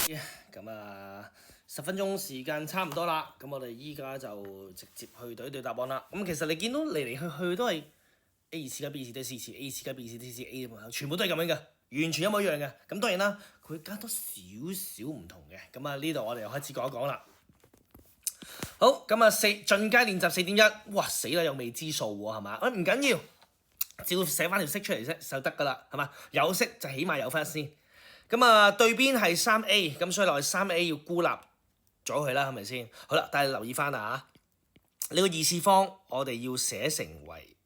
咁啊，10分鐘時間差唔多啦，咁我哋依家就直接去對答案啦。咁其實你見到嚟嚟去去都係 A 次加 B 次對 C 次，A 次加 B 次對 C 次 A 咁全部都係咁樣嘅，完全一模一樣嘅。咁當然啦，佢加多少少唔同嘅。咁啊呢度我哋又開始講一講啦。好，咁啊進階練習4.1，哇死啦有未知數喎係嘛？唔緊要，照寫翻條式出嚟啫就得㗎啦，係嘛？有式就起碼有分先。咁啊對邊係3A，咁所以落去3A要孤立咗佢啦，係咪先？好啦，但係留意翻啊，呢個二次方我哋要寫成為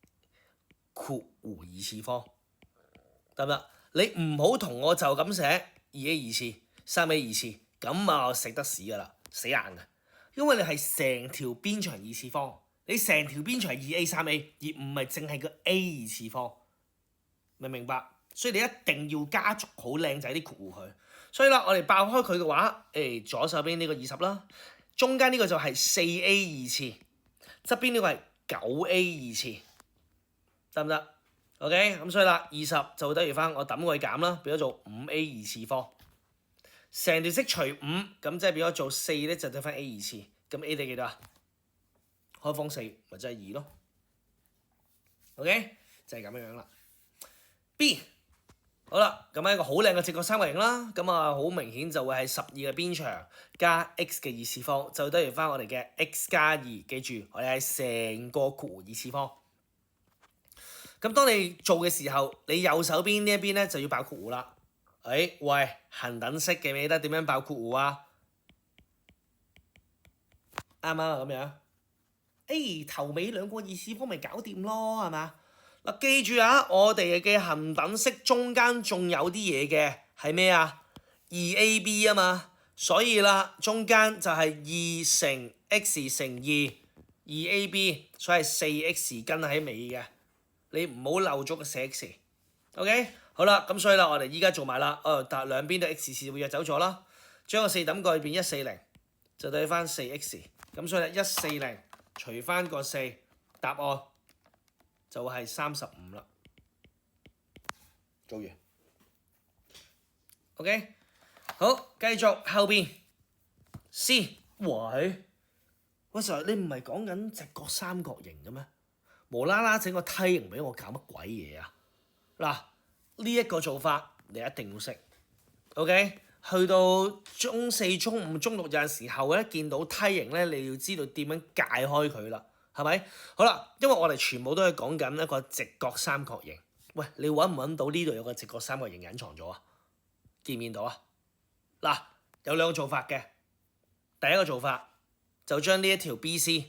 括弧二次方，得唔得？你唔好同我就咁寫 2A 二次、3A 二次，咁啊食得屎㗎啦，死硬㗎！因為你係成條邊長二次方，你成條邊長係 2A3A，而唔係淨係個 A 二次方，明唔明白？所以你一定要加足好靚仔啲括弧佢。所以啦，我哋爆開佢嘅話，左手邊呢個20啦，中間呢個就係4A 二次，側邊呢個係9A 二次，得唔得 ？OK，咁所以啦，20就等於翻我抌佢減啦，變咗做5A 二次方。成條式除5，咁即係變咗做4咧，就得翻 A 二次。咁 A 得幾多啊？開方4咪即係2咯。OK，就係咁樣啦。B 好啦，咁係一個好靚嘅直角三角形啦。咁啊，好明顯就會係12嘅邊長加 x 嘅二次方，就等於翻我哋嘅 x 加2。記住，我哋係成個括弧二次方。咁當你做嘅時候，你右手邊呢一邊咧就要爆括弧啦。喂，恒等式記唔記得點樣爆括弧啊？啱唔啱啊？咁樣，頭尾兩個二次方咪搞掂咯，係嘛？嗱，記住啊，我哋嘅恒等式中間仲有啲嘢嘅，係咩啊？2AB 啊嘛，所以啦，中間就係2乘 x 乘2，2AB，所以係4x 跟喺尾嘅，你唔好漏咗個4x。OK， 好啦，咁所以啦，我哋依家做埋啦，但係兩邊都 x 次會約走咗啦，將個4抌過去變140，就對翻 4x， 咁所以140除翻個4，答案就係35啦。做完 ，OK， 好，繼續後邊 C， 喂，Sir， 你唔係講緊直角三角形嘅咩？無啦啦整個梯形俾我搞乜鬼嘢啊？嗱，呢一個做法你一定要識 ，OK？ 去到中4、中5、中6有陣時候咧，見到梯形咧，你要知道點樣解開佢啦，係咪？好啦，因為我哋全部都係講緊一個直角三角形。喂，你揾唔揾到呢度有個直角三角形隱藏咗啊？見唔見到啊？嗱，有兩個做法嘅。第一個做法就將呢一條 BC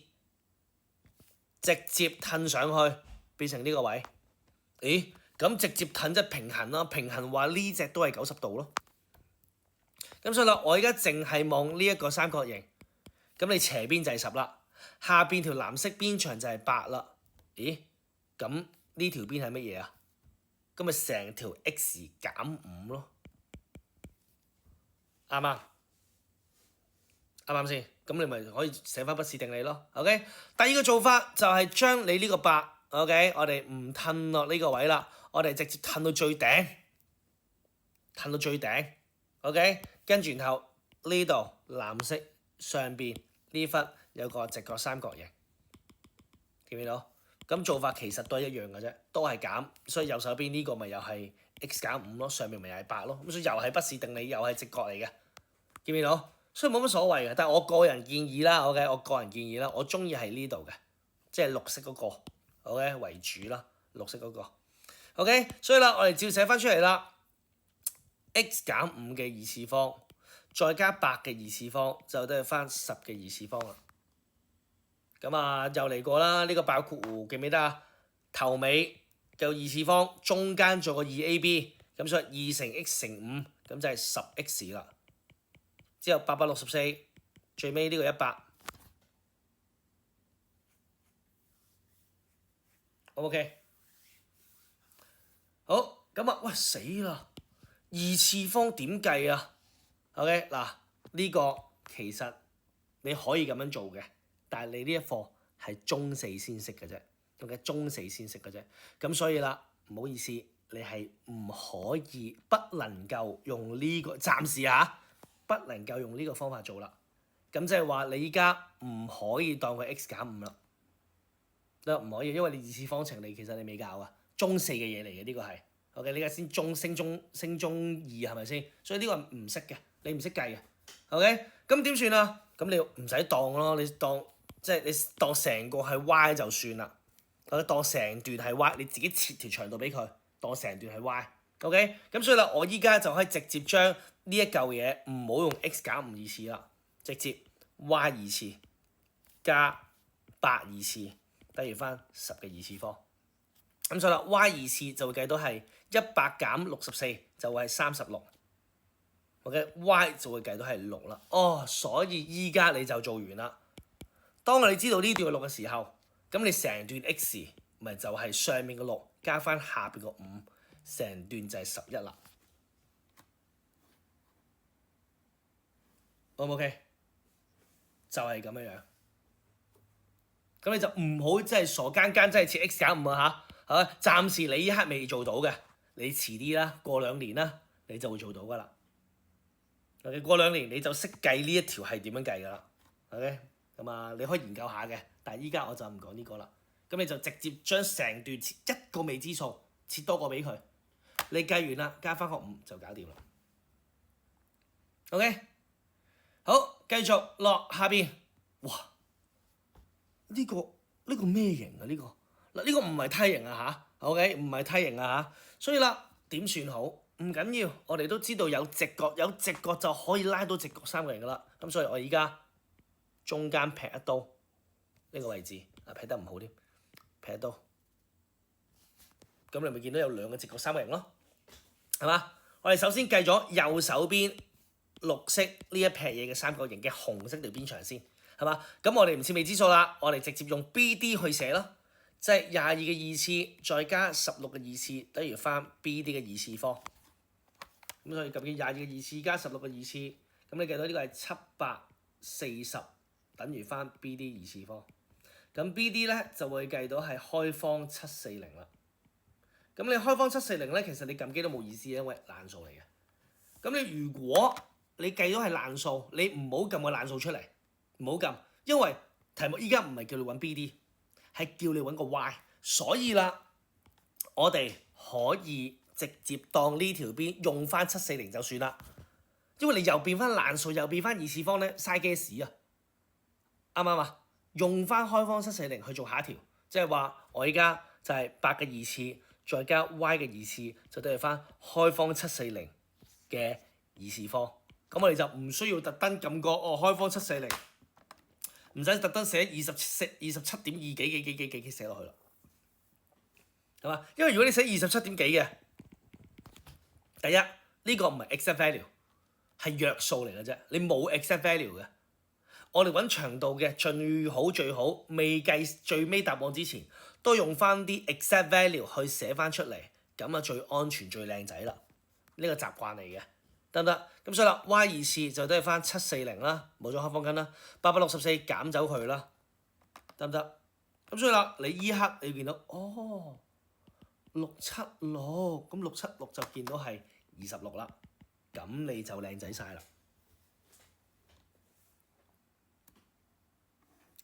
直接褪上去，變成呢個位。咦？咁直接褪即係平衡啦，平衡話呢隻都係90度咯。咁所以啦，我而家淨係望呢一個三角形，咁你斜邊就係10啦，下邊條藍色邊長就係8啦。咦？咁呢條邊係乜嘢啊？咁咪成條 x 減5咯，啱嘛？啱唔啱先？咁你咪可以寫翻不是定理咯。OK， 第二個做法就係將你呢個8 ，OK， 我哋唔褪落呢個位啦，我哋直接褪到最頂，褪到最頂 ，OK， 跟住然後呢度藍色上邊呢忽有個直角三角形，見唔見到？咁做法其實都係一樣嘅啫，都係減，所以右手邊呢個咪又係 x 減5咯，上面咪又係8咯，咁所以又係不是定理，又係直角嚟嘅，見唔見到？所以冇乜所謂嘅，但係我個人建議啦 ，OK， 我個人建議啦，我中意係呢度嘅，即係綠色嗰個 ，OK 為主啦，綠色嗰個 ，OK， 所以啦，我哋照寫翻出嚟啦 ，x 減5嘅二次方，再加8嘅二次方，就得翻10嘅二次方啦。咁啊，又嚟過啦！呢個爆括弧記唔記得啊？頭尾有二次方，中間做個 2AB， 咁所以2乘 x 乘5，咁就係10x 啦。之後864，最尾呢個100。OK， 好，咁啊，喂死啦！二次方點計啊 ？OK， 嗱，呢個其實你可以咁樣做嘅。但係你呢一課係中4先識嘅啫，OK，中4先識嘅啫。咁所以啦，唔好意思，你係唔可以、不能夠用呢個，暫時嚇不能夠用呢個方法做啦。咁即係話你依家唔可以當佢 x 減5啦，唔可以，因為你二次方程其實你未教啊，中4嘅嘢嚟嘅呢個係 OK，你而家先升中2係咪先？所以呢個唔識嘅，你唔識計嘅 OK，咁點算啊？咁你唔使當咯，你當成個係 y 就算啦，或者當成段係 y，你自己切條長度俾佢，當成段係 y。OK， 咁所以啦，我依家就可以直接將呢一嚿嘢唔好用 x 減5二次啦，直接 y 二次加8二次等於翻10嘅二次方。咁所以啦 y 二次就會計到係100減64就會係36。OK，y 就會計到係6啦。哦，所以依家你就做完啦。當你知道呢段係6嘅時候，咁你成段 x 咪就係上面嘅6加翻下邊個5。成段就係11啦 ，O 唔 OK？ 就係咁樣樣。咁你就唔好真係傻更更真係切 x 減5啊嚇，係咪？暫時你依刻未做到嘅，你遲啲啦，過2年啦，你就會做到噶啦。OK， 過2年你就識計呢一條係點樣計噶啦。OK， 咁啊你可以研究下嘅，但係依家我就唔講呢個啦。咁你就直接將成段切一個未知數，切多個俾佢。你計完啦，加翻個5就搞掂啦。OK， 好，繼續落下邊。哇！呢個咩型啊？呢個嗱，呢個唔係梯形啊嚇。OK， 唔係梯形啊嚇。所以啦，點算好？唔緊要，我哋都知道有直角，有直角就可以拉到直角三角形噶啦。咁所以我而家中間劈一刀，呢個位置啊劈得唔好添，劈一刀。咁你咪見到有2個直角三角形咯。係嘛？我哋首先計咗右手邊綠色呢一撇嘢嘅三角形嘅紅色條邊長先，係嘛？咁我哋唔設未知數啦，我哋直接用 BD 去寫咯，即係22嘅二次再加16嘅二次等於翻 BD 嘅二次方。咁所以究竟22嘅二次加16嘅二次，咁你計到呢個係740等於翻 BD 二次方。咁 BD 咧就會計到係開方740啦。咁你開方740咧，其實你撳機都冇意思，因為爛數嚟嘅。咁你如果你計到係爛數，你唔好撳個爛數出嚟，唔好撳，因為題目依家唔係叫你揾 BD， 係叫你揾個 Y。所以啦，我哋可以直接當呢條邊用翻740就算啦。因為你又變翻爛數，又變翻二次方咧，嘥嘅屎啊！啱唔啱啊？用翻開方740去做下一條，即係話我依家就係8嘅二次。再加 y 嘅二次就等於翻開方740嘅二次方，咁我哋就唔需要特登撳個開方740，唔使特登寫27.2幾寫落去啦，係嘛？因為如果你寫27點幾嘅，第一呢個唔係 exact value， 係約數嚟嘅啫，你冇 exact value 嘅。我哋揾長度嘅最好，未計最尾答案之前，都用翻啲 exact value 去寫翻出嚟，咁啊最安全最靚仔啦。呢個習慣嚟嘅，得唔得？咁所以啦 ，y 二次就都係翻740啦，冇咗開方根啦，864減走佢啦，得唔得？咁所以啦，你依刻你見到676，咁676就見到係26啦，咁你就靚仔晒啦。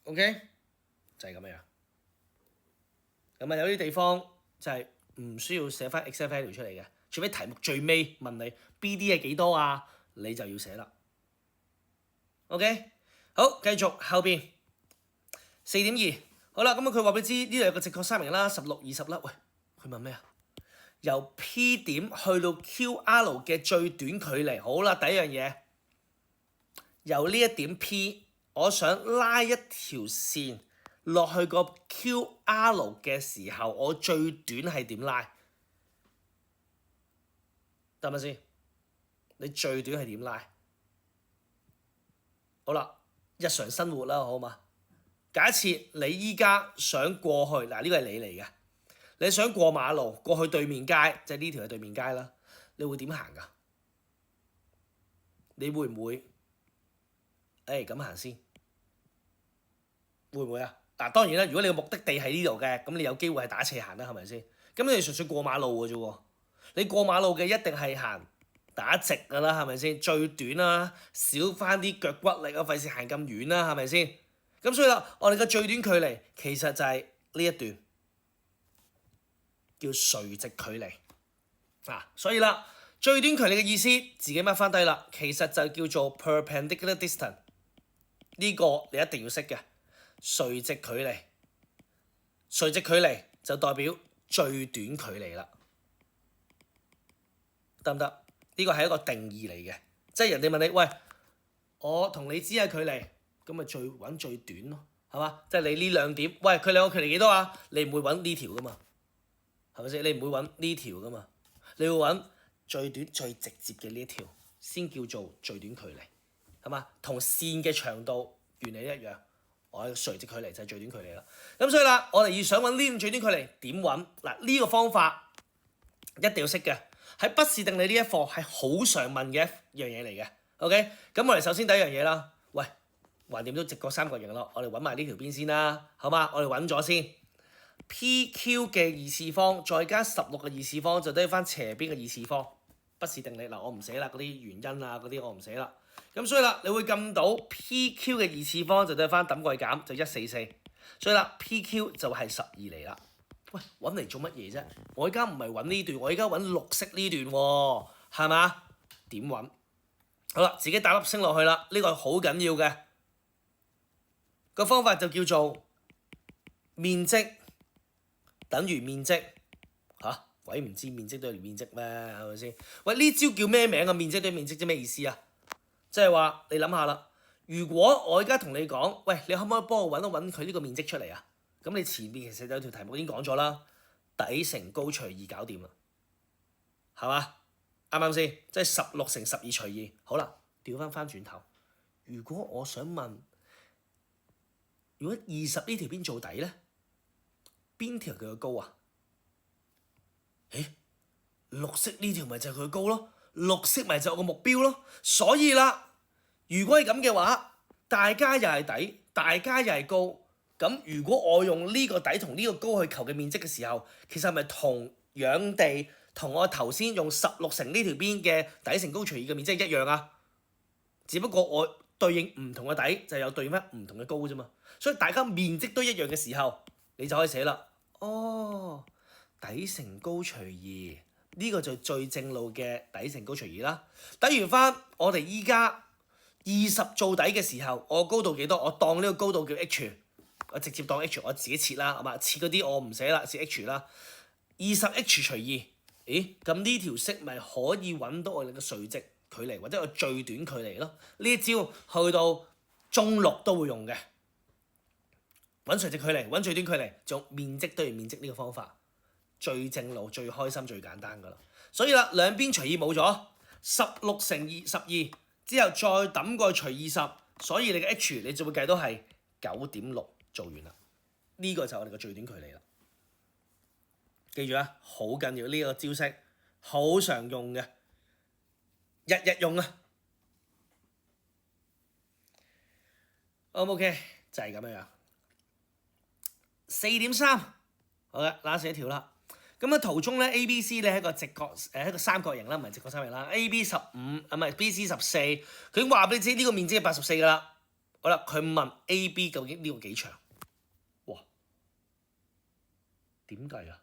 OK， 就係咁樣。咁啊有啲地方就係唔需要寫翻 exact value 出嚟嘅，除非題目最尾問你 BD 係幾多啊，你就要寫啦。OK， 好，繼續後邊4.2，好啦，咁佢話俾你知呢度有個直角三角形啦，16、20啦。喂，佢問咩啊？由 P 點去到 QR 嘅最短距離。好啦，第一樣嘢，由呢一點 P。我想拉一條線落去個 QR 嘅時候，我最短係點拉？得唔得先？你最短係點拉？好啦，日常生活啦，好嘛？假設你依家想過去，嗱呢個係你嚟嘅，你想過馬路過去對面街，即係呢條係對面街啦，你會點行㗎？你會唔會？咁行先？會唔會啊？嗱，當然啦，如果你個目的地喺呢度嘅，咁你有機會係打斜行啦，係咪先？咁你純粹過馬路嘅啫喎，你過馬路嘅一定係行打直㗎啦，係咪先？最短啦，少翻啲腳骨力啊，費事行咁遠啦，係咪先？咁所以啦，我哋嘅最短距離其實就係呢一段，叫垂直距離。所以啦，最短距離嘅意思自己 mark 翻低啦，其實就叫做 perpendicular distance。呢個你一定要識嘅，垂直距離。垂直距離就代表最短距離啦，得唔得？呢個係一個定義嚟嘅，即係人哋問你，喂，我同你知下距離，咁咪揾最短咯，係嘛？即係你呢兩點，喂，佢兩個距離幾多啊？你唔會揾呢條噶嘛，係咪先？你唔會揾呢條噶嘛，你會揾最短最直接嘅呢一條先叫做最短距離，係嘛？同線嘅長度原理一樣。我嘅垂直距離就係最短距離啦。咁所以啦，我哋要想揾呢段最短距離點揾？嗱，呢個方法一定要識嘅，喺畢氏定理呢一課係好常問嘅一樣嘢嚟嘅。OK，咁我哋首先第一樣嘢啦，喂，橫掂都直角三角形咯，我哋揾埋呢條邊先啦，好嘛？我哋揾咗先 ，PQ 嘅二次方再加16嘅二次方就得翻斜邊嘅二次方。畢氏定理嗱，我唔寫啦，嗰啲原因啊嗰啲我唔寫啦。咁所以啦，你會撳到 PQ 嘅二次方就得翻抌過去減就144，所以啦 PQ 就係12嚟啦。喂，揾嚟做乜嘢啫？我而家唔係揾呢段，我而家揾綠色呢段喎，係嘛？點揾？好啦，自己打粒星落去啦，呢個好緊要嘅個方法就叫做面積等於面積嚇，鬼唔知面積等於面積咩？係咪先？喂，呢招叫咩名啊？面積等於面積即咩意思啊？即係話你諗下啦，如果我而家同你講，喂，你可唔可以幫我揾一揾佢呢個面積出嚟啊？咁你前面其實有條題目已經講咗啦，底乘高除2搞掂啦，係嘛？啱唔啱先？即係16乘12除2。好啦，調翻轉頭，如果我想問，如果20呢條邊做底咧，邊條佢嘅高啊？綠色呢條咪就係佢嘅高咯，綠色咪就係我個目標咯。所以啦，如果係咁嘅話，大家又係底，大家又係高，咁如果我用呢個底同呢個高去求嘅面積嘅時候，其實係咪同樣地同我頭先用16乘呢條邊嘅底乘高除2嘅面積一樣啊？只不過我對應唔同嘅底就有對應翻唔同嘅高啫嘛。所以大家面積都一樣嘅時候，你就可以寫啦。哦，底乘高除2。呢個就最正路嘅底乘高除2啦。等於翻我哋依家20做底嘅時候，我高度幾多？我當呢個高度叫 h， 我直接當 h， 我自己切啦，係嘛？切嗰啲我唔寫啦，寫 h 啦。20h 除2，咁呢條式咪可以揾到我哋嘅垂直距離或者個最短距離咯。呢一招去到中六都會用嘅，揾垂直距離，揾最短距離，做面積等於面積呢個方法。最正路、最開心、最簡單噶啦，所以啦，兩邊除2冇咗，16乘12之後再抌過去除20，所以你嘅 h 你就會計到係9.6，做完啦。呢個就係我哋嘅最短距離啦。記住啊，好緊要呢個招式，好常用嘅，日日用啊。OK，就係咁樣樣。4.3，好嘅，last一條啦。咁啊，圖中咧 ABC 咧係一個直角，一個三角形啦，唔係直角三角形啦。AB 15，唔係 BC 14，佢已經話俾你知呢個面積係84噶啦。好啦，佢問 AB 究竟呢個幾長？哇，點計啊？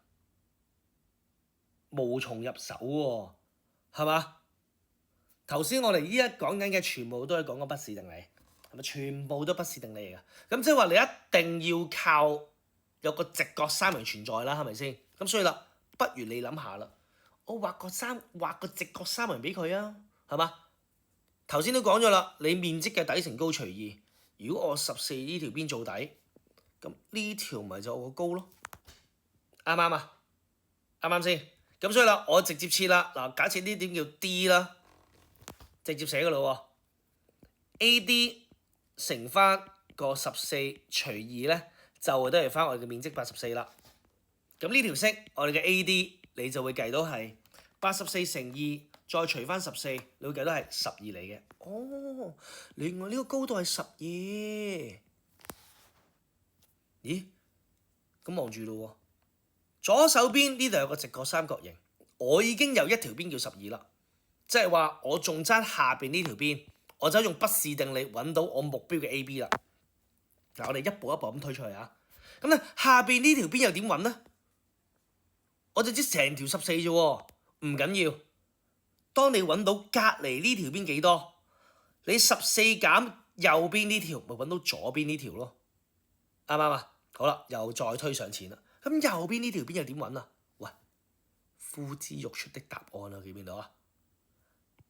無從入手喎，係嘛？頭先我哋依家講緊嘅全部都係講緊畢氏定理，係咪？全部都畢氏定理嚟㗎。咁即係話你一定要靠有個直角三角形存在啦，係咪先？咁所以啦，不如你諗下啦，我畫個直角三角形俾佢啊，係嘛？頭先都講咗啦，你面積嘅底乘高除2，如果我14呢條邊做底，咁呢條咪就我個高咯，啱唔啱啊？啱唔啱先？咁所以啦，我直接切啦，嗱，假設呢點叫 D 啦，直接寫噶啦，AD 乘翻個14除2咧，就都係翻我哋嘅面積84啦。咁呢條式我哋嘅 AD 你就會計到係84乘2，再除翻14，你會計到係12嚟嘅。哦，另外呢個高度係12。咦？咁望住咯喎，左手邊呢度有個直角三角形，我已經有一條邊叫12啦。即係話我仲爭下邊呢條邊，我就用不是定理揾到我目標嘅 A、B 啦。嗱，我哋一步一步咁推出去啊。咁咧下邊呢條邊又點揾咧？我就知成條14啫喎，唔緊要。當你揾到隔離呢條邊幾多，你14減右邊呢條，咪揾到左邊呢條咯，啱唔啱啊？好啦，又再推上前啦。咁右邊呢條邊又點揾啊？喂，呼之欲出的答案啊，見唔見到啊？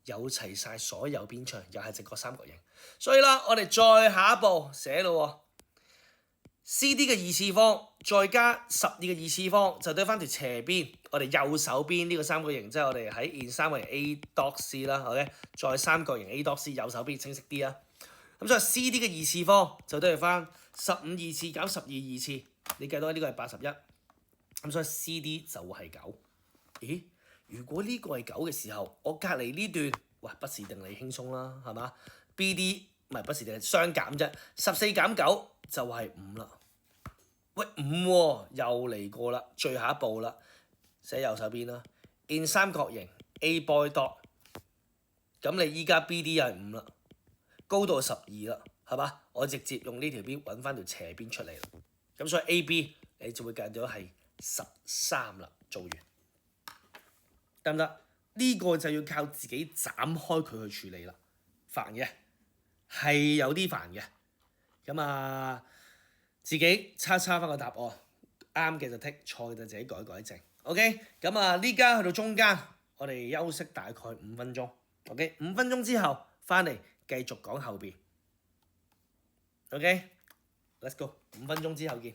有齊晒所有邊長，又係直角三角形。所以啦，我哋再下一步寫咯。CD 嘅二次方再加12嘅二次方就對翻條斜邊，我哋右手邊呢個三角形，即係我哋喺現三角形 A dot C 啦，OK，再三角形 A dot C 右手邊清晰啲啊。咁所以 CD 嘅二次方就對翻15二次減12二次，你計到呢個係81，咁所以 CD 就係9。咦？如果呢個係9嘅時候，我隔離呢段，喂，不是定理輕鬆啦，係嘛？BD 唔係不是定理雙減啫，14減9就係5啦。喂，5喎，又嚟過啦，最後一步啦，寫右手邊啦。現三角形 A boy dot， 咁你依家 BD 又係5啦，高度12啦，係嘛？我直接用呢條邊揾翻條斜邊出嚟啦。咁所以 AB 你就會計到係13啦，做完得唔得？呢個就要靠自己斬開佢去處理啦，煩嘅係有啲煩嘅，咁啊自己抄翻個答案，啱嘅就剔，錯嘅就自己改正。OK， 咁啊呢家去到中間，我哋休息大概5分鐘。OK， 5分鐘之後翻嚟繼續講後邊。OK，let's go， 5分鐘之後見。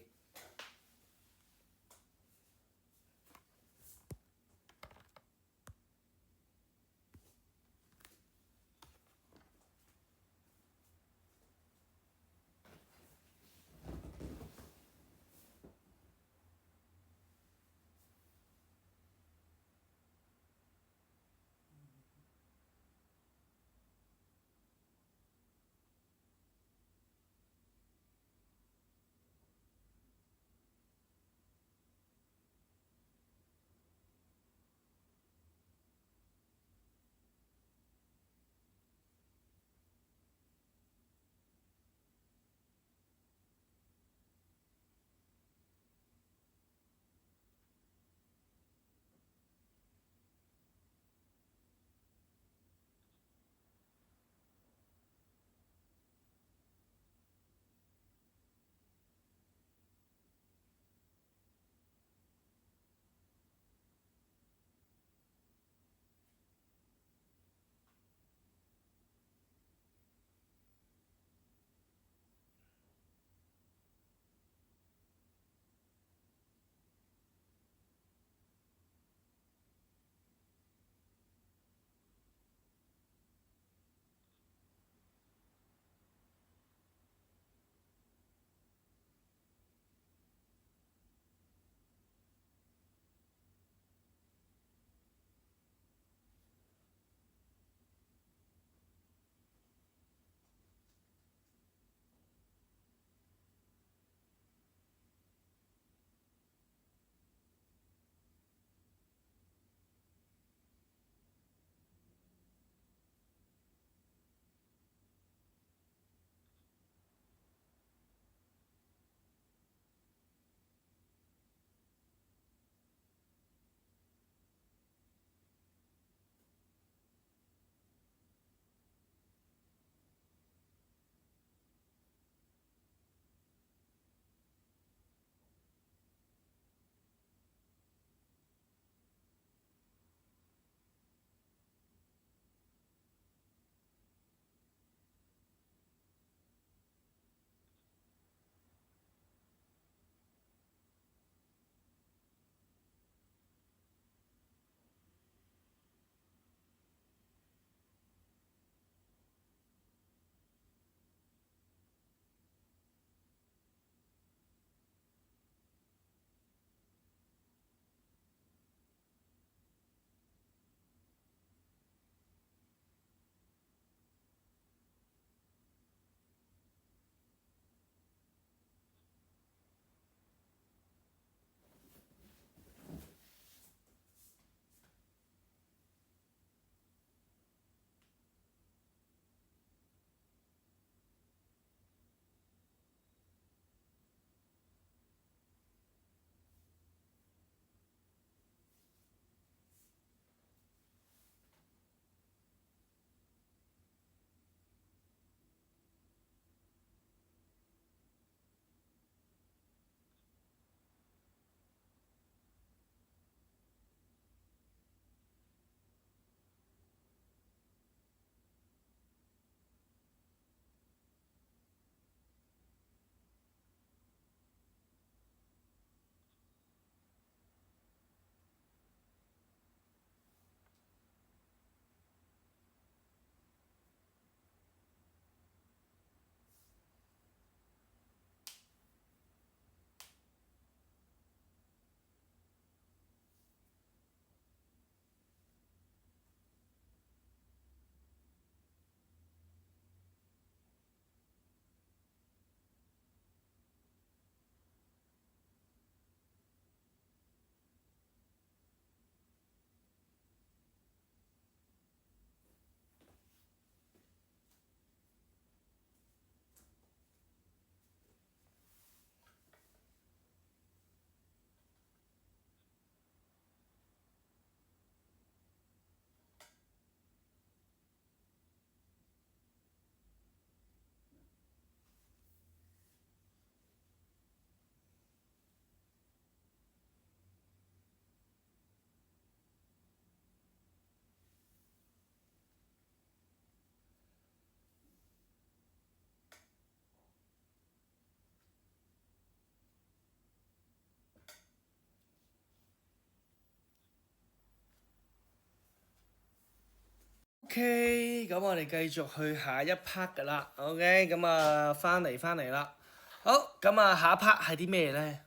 OK，咁我哋繼續去下一 part 㗎啦。OK，咁啊翻嚟啦。好，咁啊下一 part 係啲咩咧？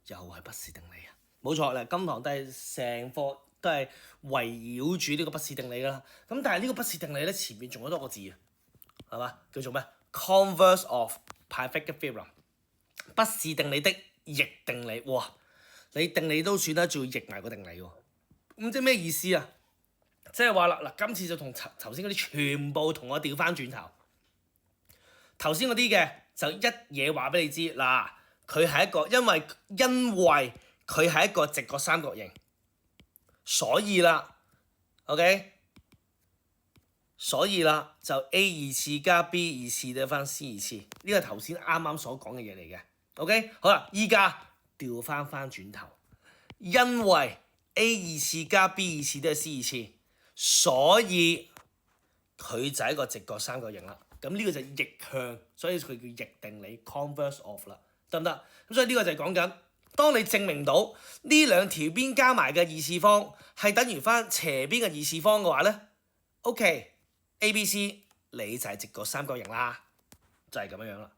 又係不是定理啊！冇錯啦，今堂都係成課都係圍繞住呢個不是定理㗎啦。咁但係呢個不是定理咧，前面仲有多個字啊，係嘛？叫做咩？Converse of Pythagorean theorem， 不是定理的逆定理。哇！你定理都算得，仲要逆埋個定理喎。咁即係咩意思啊？即係話啦，嗱，今次就同頭先嗰啲全部同我調翻轉頭。頭先嗰啲嘅就一嘢話俾你知，嗱，佢係一個因為佢係一個直角三角形，所以啦 ，OK， 所以啦就 A 二次加 B 二次得翻 C 二次，呢個係頭先啱啱所講嘅嘢嚟嘅。OK， 好啦，依家調翻轉頭，因為 A 二次加 B 二次都係 C 二次。所以佢就係一個直角三角形啦。咁呢個就係逆向，所以佢叫逆定理 converse of 啦，得唔得？咁所以呢個就係講緊，當你證明到呢兩條邊加埋嘅二次方係等於翻斜邊嘅二次方嘅話咧，OK，ABC 你就係直角三角形啦，就係咁樣啦。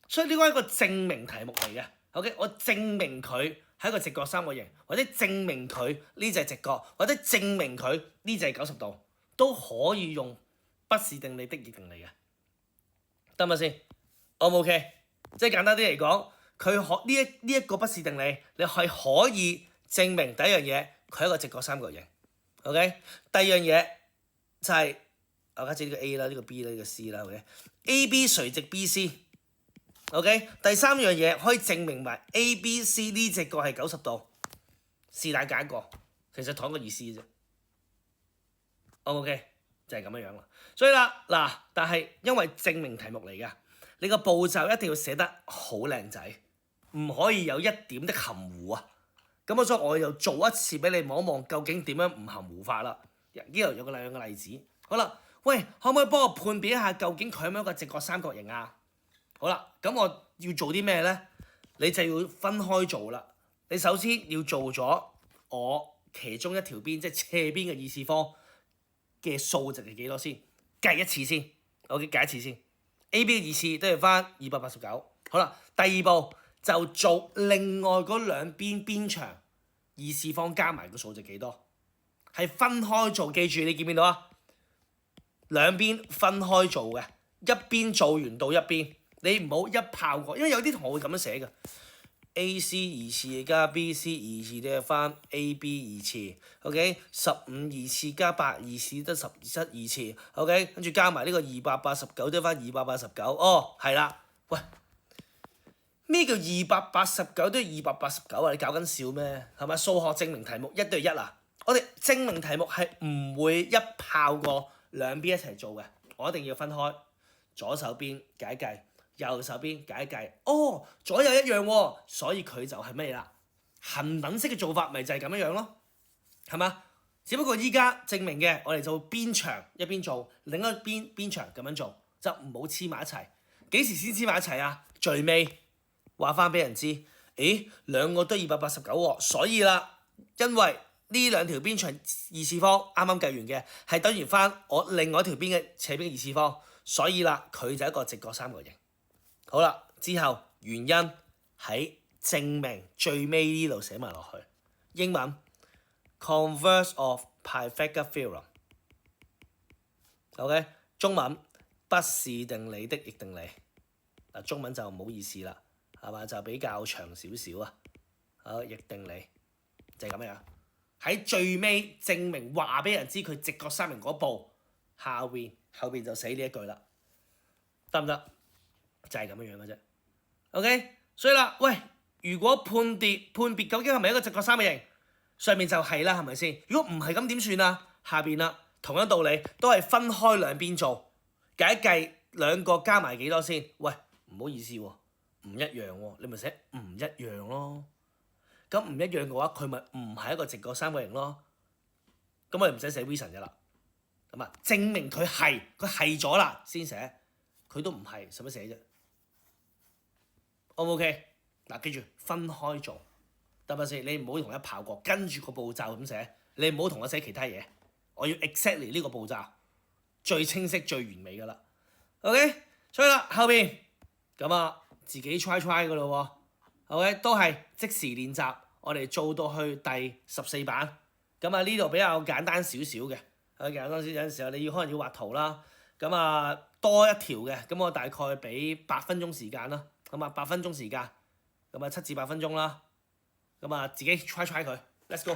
所以呢個係一個證明題目嚟嘅。OK， 我證明佢係一個直角三角形，或者證明佢呢隻直角，或者證明佢呢隻90度，都可以用不是定理的逆定理嘅，得唔得先？O 唔 OK？ 即係簡單啲嚟講，佢呢一個不是定理，你係可以證明第一樣嘢佢係一個直角三角形。OK， 第二樣嘢就係我家姐呢個 A 啦，呢個 B 啦，呢個 C 啦。OK，AB 垂直 BC。OK， 第三樣嘢可以證明埋 ABC 呢隻角係90度，是但揀一個，其實同一個意思啫。OK， 就係咁樣啦。所以啦，嗱，但係因為證明題目嚟㗎，你個步驟一定要寫得好靚仔，唔可以有一點的含糊啊。咁所以我又做一次俾你望一望，究竟點樣唔含糊法啦？呢度有兩個例子。好啦，喂，可唔可以幫我判別一下究竟佢係咪一個直角三角形啊？好啦，咁我要做啲咩咧？你就要分開做啦。你首先要做咗我其中一條邊，即係斜邊嘅二次方嘅數值係幾多先？計一次先。OK，計一次先。AB 嘅二次都係翻289。好啦，第二步就做另外嗰兩邊邊長二次方加埋個數值幾多？係分開做，記住你見唔見到啊？兩邊分開做嘅，一邊做完到一邊。你唔好一炮過，因為有啲同學會咁樣寫嘅 ，AC 二次加 BC 二次都係翻 AB 二次 ，OK， 15二次加8二次得17二次 ，OK， 跟住加埋呢個289都係翻289，哦，係啦，喂，咩叫289都係289啊？你搞緊笑咩？係咪數學證明題目1對1啊？我哋證明題目係唔會一炮過兩邊一齊做嘅，我一定要分開，左手邊解計。右手邊計一計，哦，左右一樣喎，所以佢就係咩啦？恒等式嘅做法咪就係咁樣咯，係嘛？只不過依家證明嘅，我哋做邊長一邊做，另一邊長咁樣做，就唔好黐埋一齊。幾時先黐埋一齊啊？最尾話翻俾人知，誒兩個都289喎，所以啦，因為呢兩條邊長二次方啱啱計完嘅係等於翻我另外一條邊嘅斜邊嘅二次方，所以啦，佢就係一個直角三角形。好啦，之後原因喺證明最尾呢度寫埋落去。英文 Converse of Pythagorean theorem。OK， 中文不是定理的逆定理。嗱，中文就唔好意思啦，係嘛？就比較長少少啊。好，逆定理就係咁樣。喺最尾證明話俾人知佢直角三角形嗰步，後邊就寫呢一句啦，得唔得？就係咁樣嘅啫 ，OK， 所以啦，喂，如果判別究竟係咪一個直角三角形，上面就係啦，係咪先？如果唔係咁點算啊？下邊啦，同樣道理都係分開兩邊做，計一計兩個加埋幾多先？喂，唔好意思喎，唔一樣喎，你咪寫唔一樣咯。咁唔一樣嘅話，佢咪唔係一個直角三角形咯。咁我哋唔使寫 reason 嘅啦。咁啊，證明佢係咗啦先寫，佢都唔係，使乜寫啫？ O 唔 OK？ 嗱，記住分開做，得唔得先？你唔好同一炮過，跟住個步驟咁寫，你唔好同我寫其他嘢。我要 exactly 呢個步驟，最清晰、最完美噶啦。OK，所以啦，後邊咁啊，自己 try 噶咯喎。OK，都係即時練習，我哋做到去第14版。咁啊，呢度比較簡單少少嘅，簡單少少有陣時候你可能要畫圖啦。咁啊，多一條嘅，咁我大概俾8分鐘時間啦。咁啊，8分鐘時間，咁啊7至8分鐘啦。咁啊，自己 try 佢 ，let's go。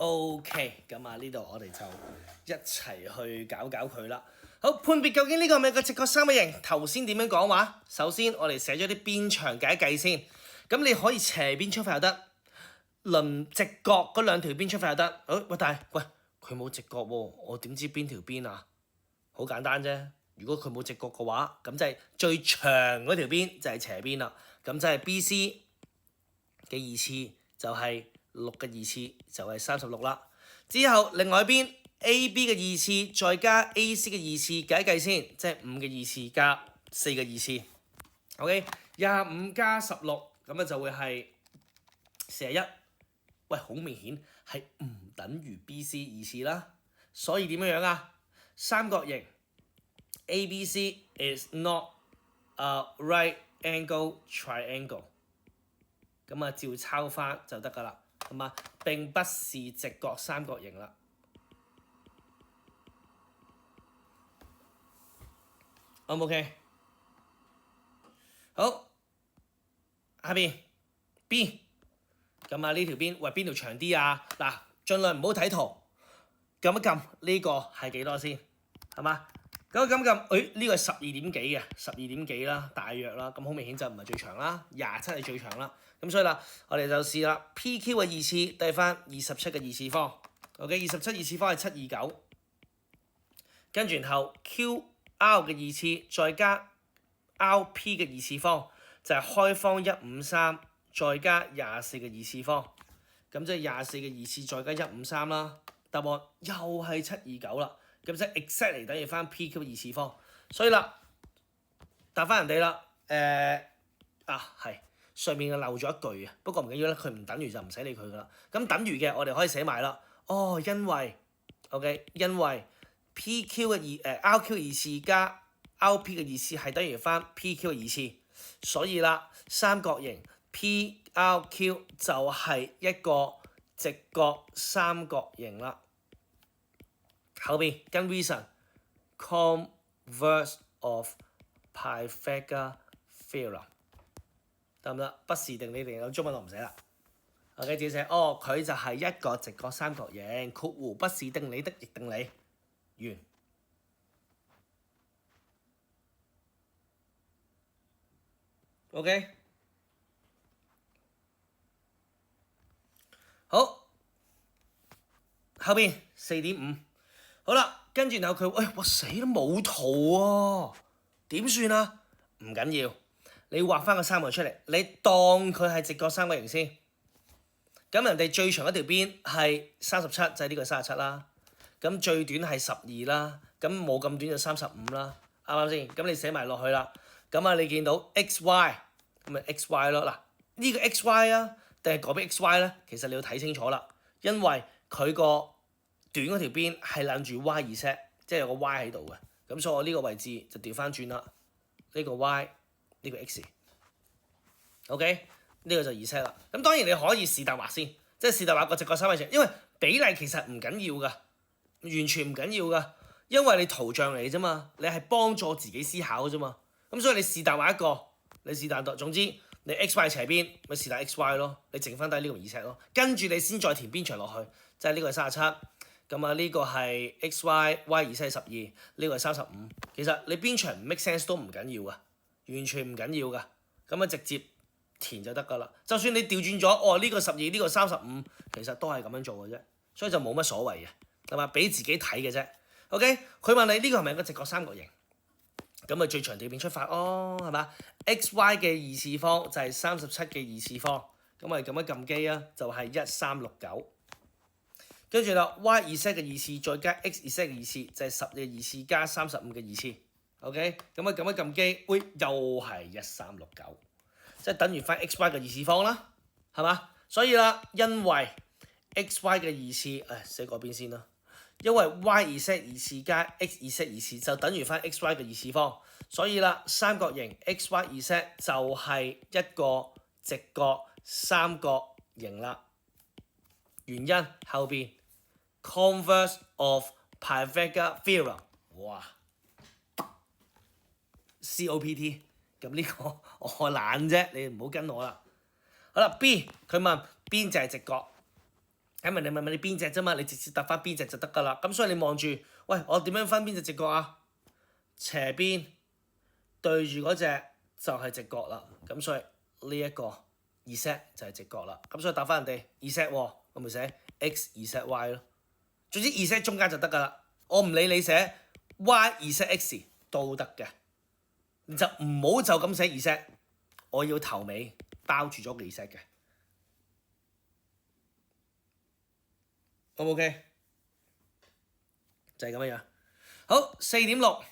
OK，咁啊呢度我哋就一齊去搞佢啦。好，判別究竟呢個係咪個直角三角形？頭先點樣講話？首先我哋寫咗啲邊長計一計先。咁你可以斜邊出發又得，輪直角嗰兩條邊出發又得。但係喂，佢冇直角喎，我點知邊條邊啊？好簡單啫。如果佢冇直角嘅話，咁就係最長嗰條邊就係斜邊啦。咁就係 BC 嘅二次就係6嘅二次就係36啦。之後另外一邊 AB 嘅二次再加 AC 嘅二次計一計先，即係5嘅二次加4嘅二次。OK， 25加16咁啊就會係41。喂，好明顯係唔等於 BC 二次啦。所以點樣啊？三角形 ABC is not a right angle triangle。咁啊，照抄翻就得㗎啦，係嘛？並不是直角三角形啦。O 唔 OK？ 好，下邊 B。咁啊，呢條邊，喂，邊條長啲啊？嗱，盡量唔好睇圖，撳一撳呢個係幾多先？係嘛？咁撳，呢個係12點幾嘅，12點幾啦，大約啦。咁好明顯就唔係最長啦，27係最長啦。咁所以啦，我哋就試啦。PQ 嘅二次對翻27嘅二次方。OK， 27二次方係729。跟住然後 QR 嘅二次再加 RP 嘅二次方就係開方153再加24嘅二次方。咁即係24嘅二次再加153啦。答案又係729啦。咁即係 exactly 等於翻 PQ 二次方。所以啦，答翻人哋啦。係上面漏咗一句啊，不過唔緊要啦，佢唔等於就唔使理佢噶啦。咁等於嘅我哋可以寫埋啦。因為 OK， 因為 PQ 嘅RQ 二次加 RP 嘅二次係等於翻 PQ 嘅二次，所以啦，三角形 PRQ 就係一個直角三角形啦。後邊跟 reason converse of Pythagoras theorem 得唔得？不是定理定有中文我唔寫啦。OK， 只寫佢就係一個直角三角形，括弧不是定理的逆定理。完。OK， 好，後邊4.5，好啦，跟住然後佢，我死都冇圖喎，點算啊？唔緊要，你畫翻個三角出嚟，你當佢係直角三角形先。咁人哋最長一條邊係37，就係呢個37啦。咁最短係12啦，咁冇咁短就35啦，啱唔啱先？咁你寫埋落去啦。咁啊，你見到 XY 咁咪 XY 咯。嗱，呢個 XY 啊，定係嗰邊 XY 咧？其實你要睇清楚啦，因為佢個短嗰條邊係攬住 Y-Z，即係有個 Y 喺度嘅。咁所以我呢個位置就調翻轉啦。呢個 Y， 呢個 X。OK。呢個就2 set 啦，咁當然你可以是但畫先，即係是但畫個直角三角形，因為比例其實唔緊要噶，完全唔緊要噶，因為你圖像嚟啫嘛，你係幫助自己思考啫嘛，咁所以你是但畫一個，你是但總之你 XY 斜邊咪是但 XY 咯，你剩翻低呢個2 set咯，跟住你先再填邊長落去，即係呢個係37，咁啊呢個係 XY，Y2 set 係12，呢個係35，其實你邊長唔 make sense 都唔緊要噶，完全唔緊要噶，咁啊直接填就得㗎啦，就算你調轉咗，呢個12，呢個35，其實都係咁樣做嘅啫，所以就冇乜所謂嘅，係嘛？俾自己睇嘅啫。OK， 佢問你呢個係咪一個直角三角形？咁咪最長條邊出發係嘛？XY 嘅二次方就係37嘅二次方，咁咪咁樣撳機啊，就係1369。跟住啦 ，Y2Z 嘅二次再加 X2Z 嘅二次就係10嘅二次加35嘅二次。OK， 咁啊咁樣撳機，又係1369。即係等於翻 XY 嘅二次方啦，係嘛？所以啦，因為 XY 嘅二次，寫嗰邊先啦。因為 Y2Z 二次加 X2Z 二次就等於翻 XY 嘅二次方，所以啦，三角形 XY2Z 就係一個直角三角形啦。原因後邊 converse of Pythagoras theorem， 哇 COPT。咁呢個我懶啫，你唔好跟我啦。好啦 ，B 佢問邊就係直角，問你邊隻啫嘛，你直接答翻邊隻就得㗎啦。咁所以你望住，喂，我點樣分邊隻直角啊？斜邊對住嗰隻就係直角啦。咁所以呢一個 Z 就係直角啦。咁所以答翻人哋 Z 喎，我咪寫 XZ Y 咯。總之 Z 中間就得㗎啦。我唔理你寫 YZX 都得嘅，你就唔好就咁寫 Z。我要頭尾包住咗個 Z 嘅。O 唔 OK？就係咁樣樣。好，4.6。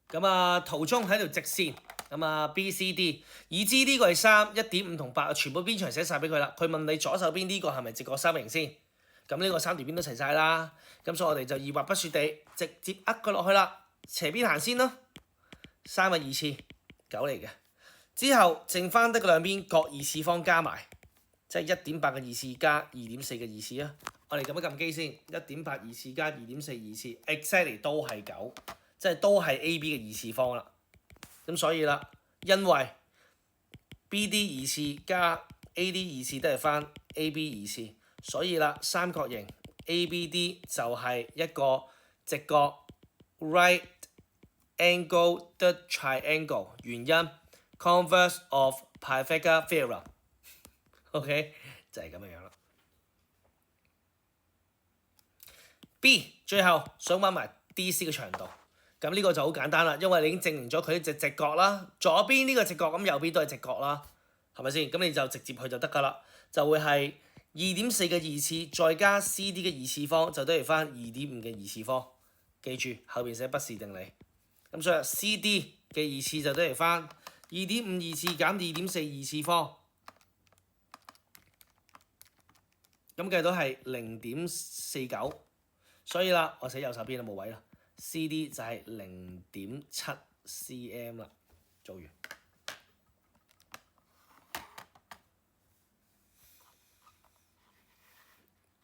咁啊，圖中喺條直線，咁啊 BCD，已知呢個係3、1.5同8，全部邊長寫晒俾佢啦。佢問你左手邊呢個係咪直角三角形先？咁呢個3條邊都齊晒啦。咁所以我哋就二話不說地直接呃佢落去啦。斜邊行先咯，3個二次9嚟嘅。之後剩翻得個兩邊各二次方加埋，即係1.8嘅二次加2.4嘅二次啊。我哋撳一撳機先，1.8二次加2.4二次 ，exactly 都係9，即係都係 AB 嘅二次方啦。咁所以啦，因為 BD 二次加 AD 二次都係翻 AB 二次，所以啦，三角形 ABD 就係一個直角 right angled triangle， 原因 converse of Pythagoras theorem。OK， 就係咁樣啦。B 最後想揾埋 DC 嘅長度，咁呢個就好簡單啦，因為你已經證明咗佢一隻直角啦，左邊呢個直角，咁右邊都係直角啦，係咪先？咁你就直接去就得㗎啦，就會係2.4嘅二次再加 CD 嘅二次方，就等於翻2.5嘅二次方。記住後邊寫不是定理，咁所以 CD 嘅二次就等於翻2.5二次減2.4二次方，咁計到係0.49。所以啦，我寫右手邊都冇位啦 ，CD 就係0.7 cm 啦，做完。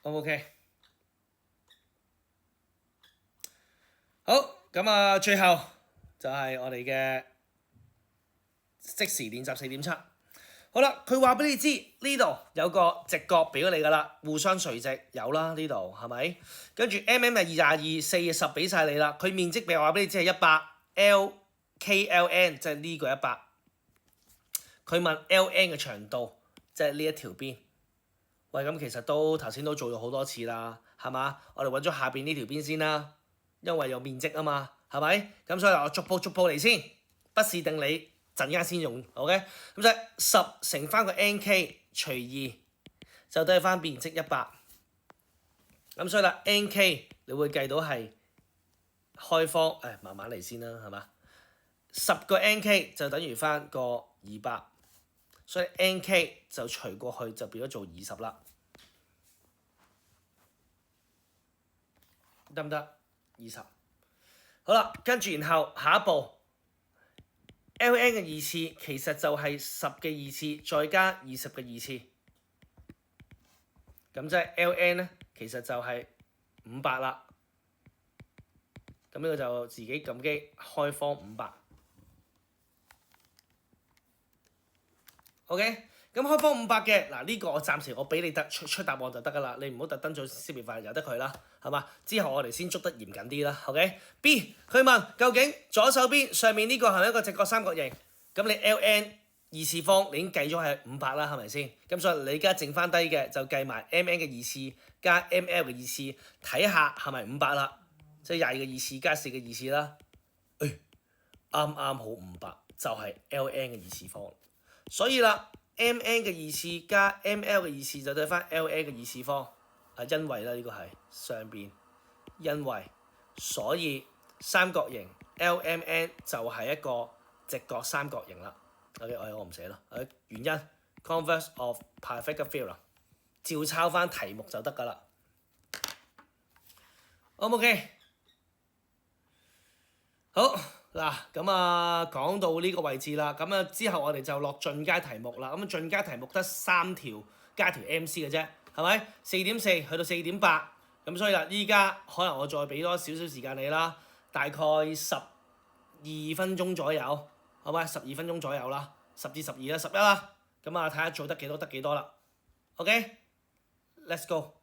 OK， 好，咁啊，最後就係我哋嘅即時練習4.7。好啦，佢話俾你知呢度有個直角俾咗你㗎啦，互相垂直有啦，呢度係咪？跟住 mm 係22，4 10俾晒你啦。佢面積俾話俾你知係100，LKLN 即係呢個100。佢問 LN 嘅長度，即係呢一條邊。喂，咁其實都頭先都做咗好多次啦，係嘛？我哋揾咗下邊呢條邊先啦，因為有面積啊嘛，係咪？咁所以我逐步嚟先，不是定理。陣間先用 ，OK， 咁就10乘翻個 NK 除2，就得翻面積100。咁所以啦 ，NK 你會計到係開方，慢慢嚟先啦，係嘛？10個 NK 就等於翻個200，所以 NK 就除過去就變咗做20啦，得唔得？20。好啦，跟住然後下一步。LN 嘅二次其實就係10嘅二次再加20嘅二次，咁即係 LN 咧，其實就係500啦。咁呢個就自己撳機開方500。OK， 咁開方500嘅嗱，呢個我暫時我俾你出答案就得㗎啦，你唔好特登做識別法，由得佢啦，係嘛？之後我哋先捉得嚴謹啲啦。OK，B 佢問究竟左手邊上面呢個係咪一個直角三角形？咁你 LN 二次方你已經計咗係500啦，係咪先？咁所以你而家剩翻低嘅就計埋 MN 嘅二次加 ML 嘅二次，睇下係咪500啦？即係22嘅二次加4嘅二次啦。啱啱好500，就係 LN 嘅二次方。所以啦 ，MN 嘅二次加 ML 嘅二次就對翻 LN 嘅二次方，因為啦呢個係上邊，因為所以三角形 LMN 就係一個直角三角形啦。OK， 我唔寫啦。原因 converse of Pythagoras theorem， 照抄翻題目就得㗎啦。OK， 好。嗱，咁啊講到呢個位置啦，咁啊之後我哋就落進階題目啦。咁進階題目得3條加條 MC 嘅啫，係咪？4.4去到4.8，咁所以啦，依家可能我再俾多少少時間你啦，大概12分鐘左右，好咪？12分鐘左右啦，10至12啦，11啦，咁啊睇下做得幾多得幾多啦。OK，let's go。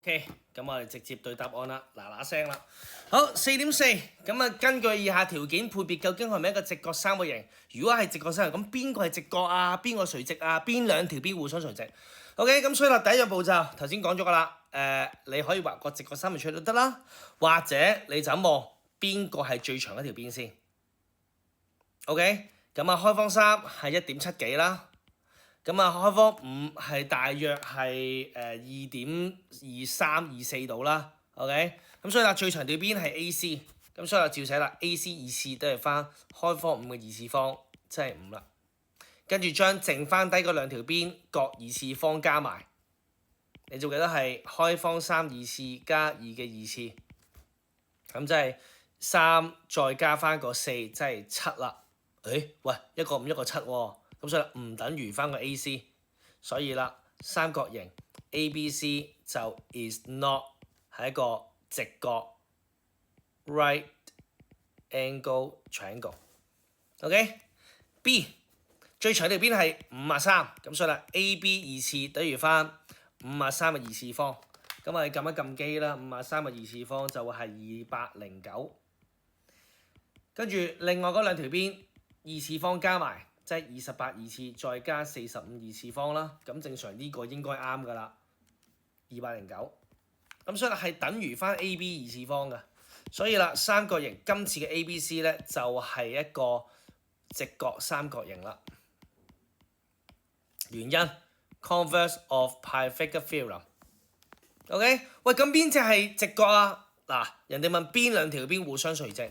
OK，咁我哋直接對答案啦，嗱聲啦。好，4.4，咁啊，根據以下條件配別，究竟係咪一個直角三角形？如果係直角三角形，咁邊個係直角啊？邊個垂直啊？邊兩條邊互相垂直？OK，咁所以啦，第一樣步驟頭先講咗噶啦，你可以畫個直角三角出嚟都得啦，或者你就咁望邊個係最長一條邊先。OK，咁啊，開方3係1.7幾啦。咁啊，開方5係大約係2.2324度啦，OK，咁所以啦，最長條邊係 AC，咁所以照寫啦，AC 二次都係翻開方5嘅二次方，即係5啦。跟住將剩翻低嗰兩條邊各二次方加埋，你仲記得係開方3二次加2嘅二次，咁即係3再加翻個4，即係7啦。誒，喂，一個5一個7喎。咁所以唔等於翻個 AC， 所以啦，三角形 ABC 就 is not 係一個直角 right angle triangle。OK，B 最長條邊係53，咁所以啦 AB 二次等於翻53嘅二次方，咁我哋撳一撳機啦，53嘅二次方就會係209，跟住另外嗰兩條邊二次方加埋。即係28二次再加45二次方啦，咁正常呢個應該啱㗎啦，209。咁所以係等於翻 AB 二次方嘅，所以啦，三角形今次嘅 ABC 咧就係一個直角三角形啦。原因 converse of Pythagoras theorem。OK， 喂，咁邊隻係直角啊？嗱，人哋問邊兩條邊互相垂直，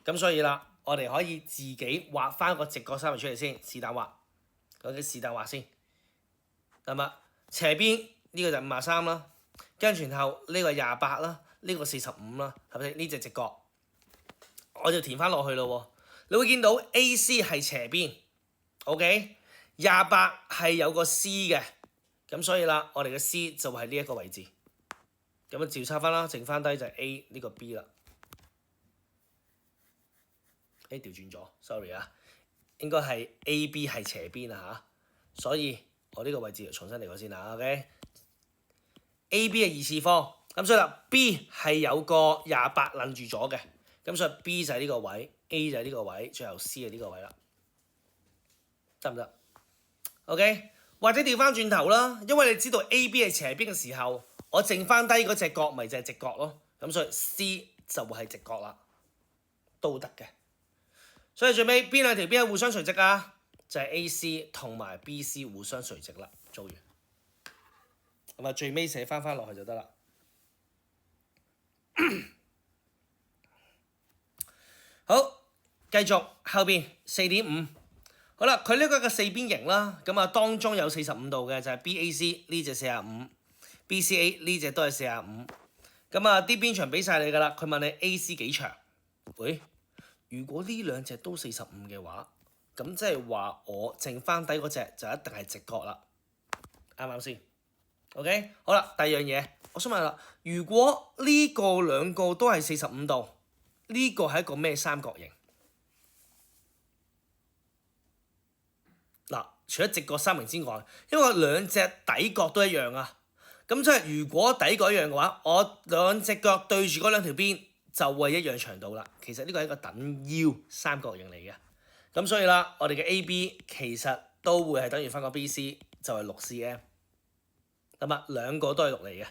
咁所以啦。我哋可以自己畫翻個直角三角出嚟先，是但畫，是但畫先，係咪？斜邊呢個就53啦，跟住然後呢個28啦，呢個45啦，係咪？呢隻直角，我就填翻落去咯喎。你會見到 AC 係斜邊 ，OK， 28係有個 C 嘅，咁所以啦，我哋嘅 C 就係呢一個位置，咁啊照抄翻啦，剩翻低就係 A 呢個 B 啦。調轉咗 ，sorry 啊，應該係 AB 係斜邊啊嚇，所以我呢個位置就重新嚟過先啦 ，OK。AB 係二次方，咁所以啦 B 係有個28攬住咗嘅，咁所以 B 就係呢個位 ，A 就係呢個位，最後 C 係呢個位啦，得唔得 ？OK， 或者調翻轉頭啦，因為你知道 AB 係斜邊嘅時候，我剩翻低嗰隻角咪就係直角咯，咁所以 C 就會係直角啦，都得嘅。所以最尾邊兩條邊係互相垂直啊？就係 AC 同埋 BC 互相垂直啦。做完，咁啊最尾寫翻落去就得啦。好，繼續後邊4.5。好啦，佢呢個係個四邊形啦，咁啊當中有45度嘅就係 BAC 呢隻45，BCA 呢隻都係45。咁啊啲邊長俾晒你㗎啦，佢問你 AC 幾長？喂？如果呢兩隻都45嘅話，咁即係話我剩翻底嗰隻就一定係直角啦，啱唔啱先 ？OK， 好啦，第二樣嘢，我想問啦，如果呢個兩個都係45度，呢個係一個咩三角形？嗱，除咗直角三角形之外，因為兩隻底角都一樣啊，咁即係如果底角一樣嘅話，我兩隻腳對住嗰兩條邊。就會一樣長度啦。其實呢個係一個等腰三角形嚟嘅，咁所以啦，我哋嘅 AB 其實都會係等於翻個 BC，就係6 cm。咁啊，兩個都係6嚟嘅。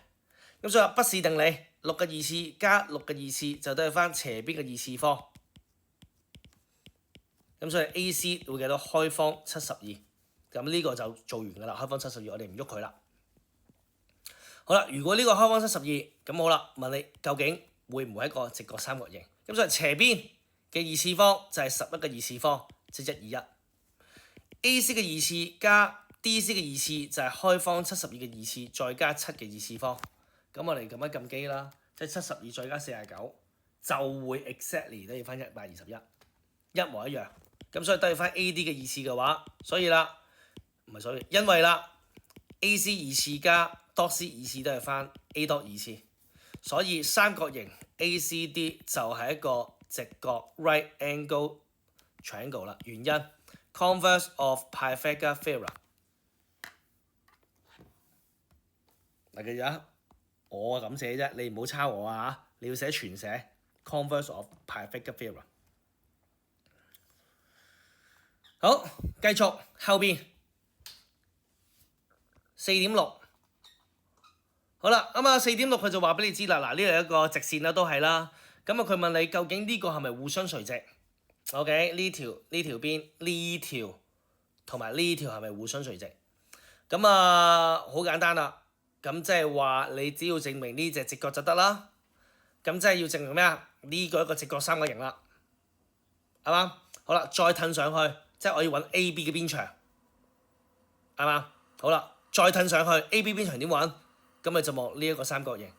咁所以話不是定理，6嘅二次加6嘅二次就都係翻斜邊嘅二次方。咁所以 AC 會計到開方72。咁呢個就做完㗎啦，開方72，我哋唔喐佢啦。好啦，如果呢個開方72，咁好啦，問你究竟會唔會係一個直角三角形？咁所以斜邊嘅二次方就係11嘅二次方，即係121。AC 嘅二次加 DC 嘅二次就係開方72嘅二次，再加7嘅二次方。咁我哋撳一撳機啦，即係72再加49就會 exactly 都要翻121，一模一樣。咁所以都要翻 AD 嘅二次嘅話，所以啦，唔係所以，因為啦 AC 二次加 DOC 二次都係翻 A 多二次。所以三角形 ACD 就係一個直角 right angle triangle 啦。原因 converse of Pythagoras theorem。嗱，記住啊，我咁寫啫，你唔好抄我啊！你要寫全寫 converse of Pythagorean。好，繼續後邊4.6。好啦，咁啊4.6佢就話俾你知啦，嗱呢度係一個直線啦，都係啦。咁啊佢問你究竟呢個係咪互相垂直 ？OK，呢條邊呢條同埋呢條係咪互相垂直？咁啊好簡單啦，咁即係話你只要證明呢隻直角就得啦。咁即係要證明咩啊？呢個一個直角三角形啦，係嘛？好啦，再褪上去，即係我要揾 AB 嘅邊長，係嘛？好啦，再褪上去 AB 邊長點揾？咁你就望呢一個三角形。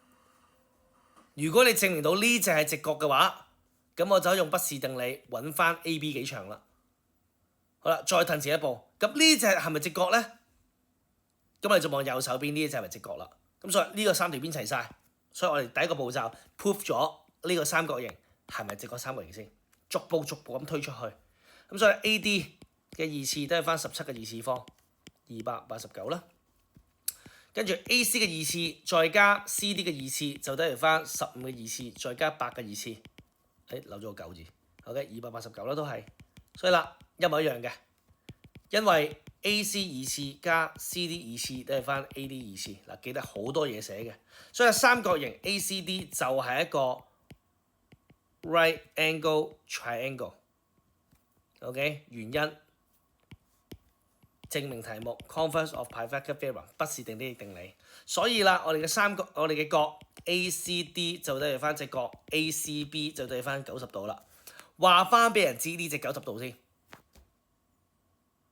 如果你證明到呢隻係直角嘅話，咁我就可以用畢氏定理揾翻 AB 幾長啦。好啦，再褪前一步，咁呢隻係咪直角咧？咁你就望右手邊呢隻係咪直角啦？咁所以呢個三條邊齊晒，所以我哋第一個步驟 prove 咗呢個三角形係咪直角三角形先，逐步咁推出去。咁所以 AD 嘅二次都係翻17嘅二次方，289啦。跟住 AC 嘅二次再加 CD 嘅二次就等於翻15嘅二次再加8嘅二次，漏咗個9字 ，OK 289啦都係，所以啦一模一樣嘅，因為 AC 二次加 CD 二次等於翻 AD 二次，嗱記得好多嘢寫嘅，所以三角形 ACD 就係一個 right angle triangle，OK 原因。證明題目 converse of Pythagorean theorem 畢氏定理，所以啦，我哋嘅角 ACD 就等於翻隻角 ACB 就等於翻90度啦。話翻俾人知呢隻90度先。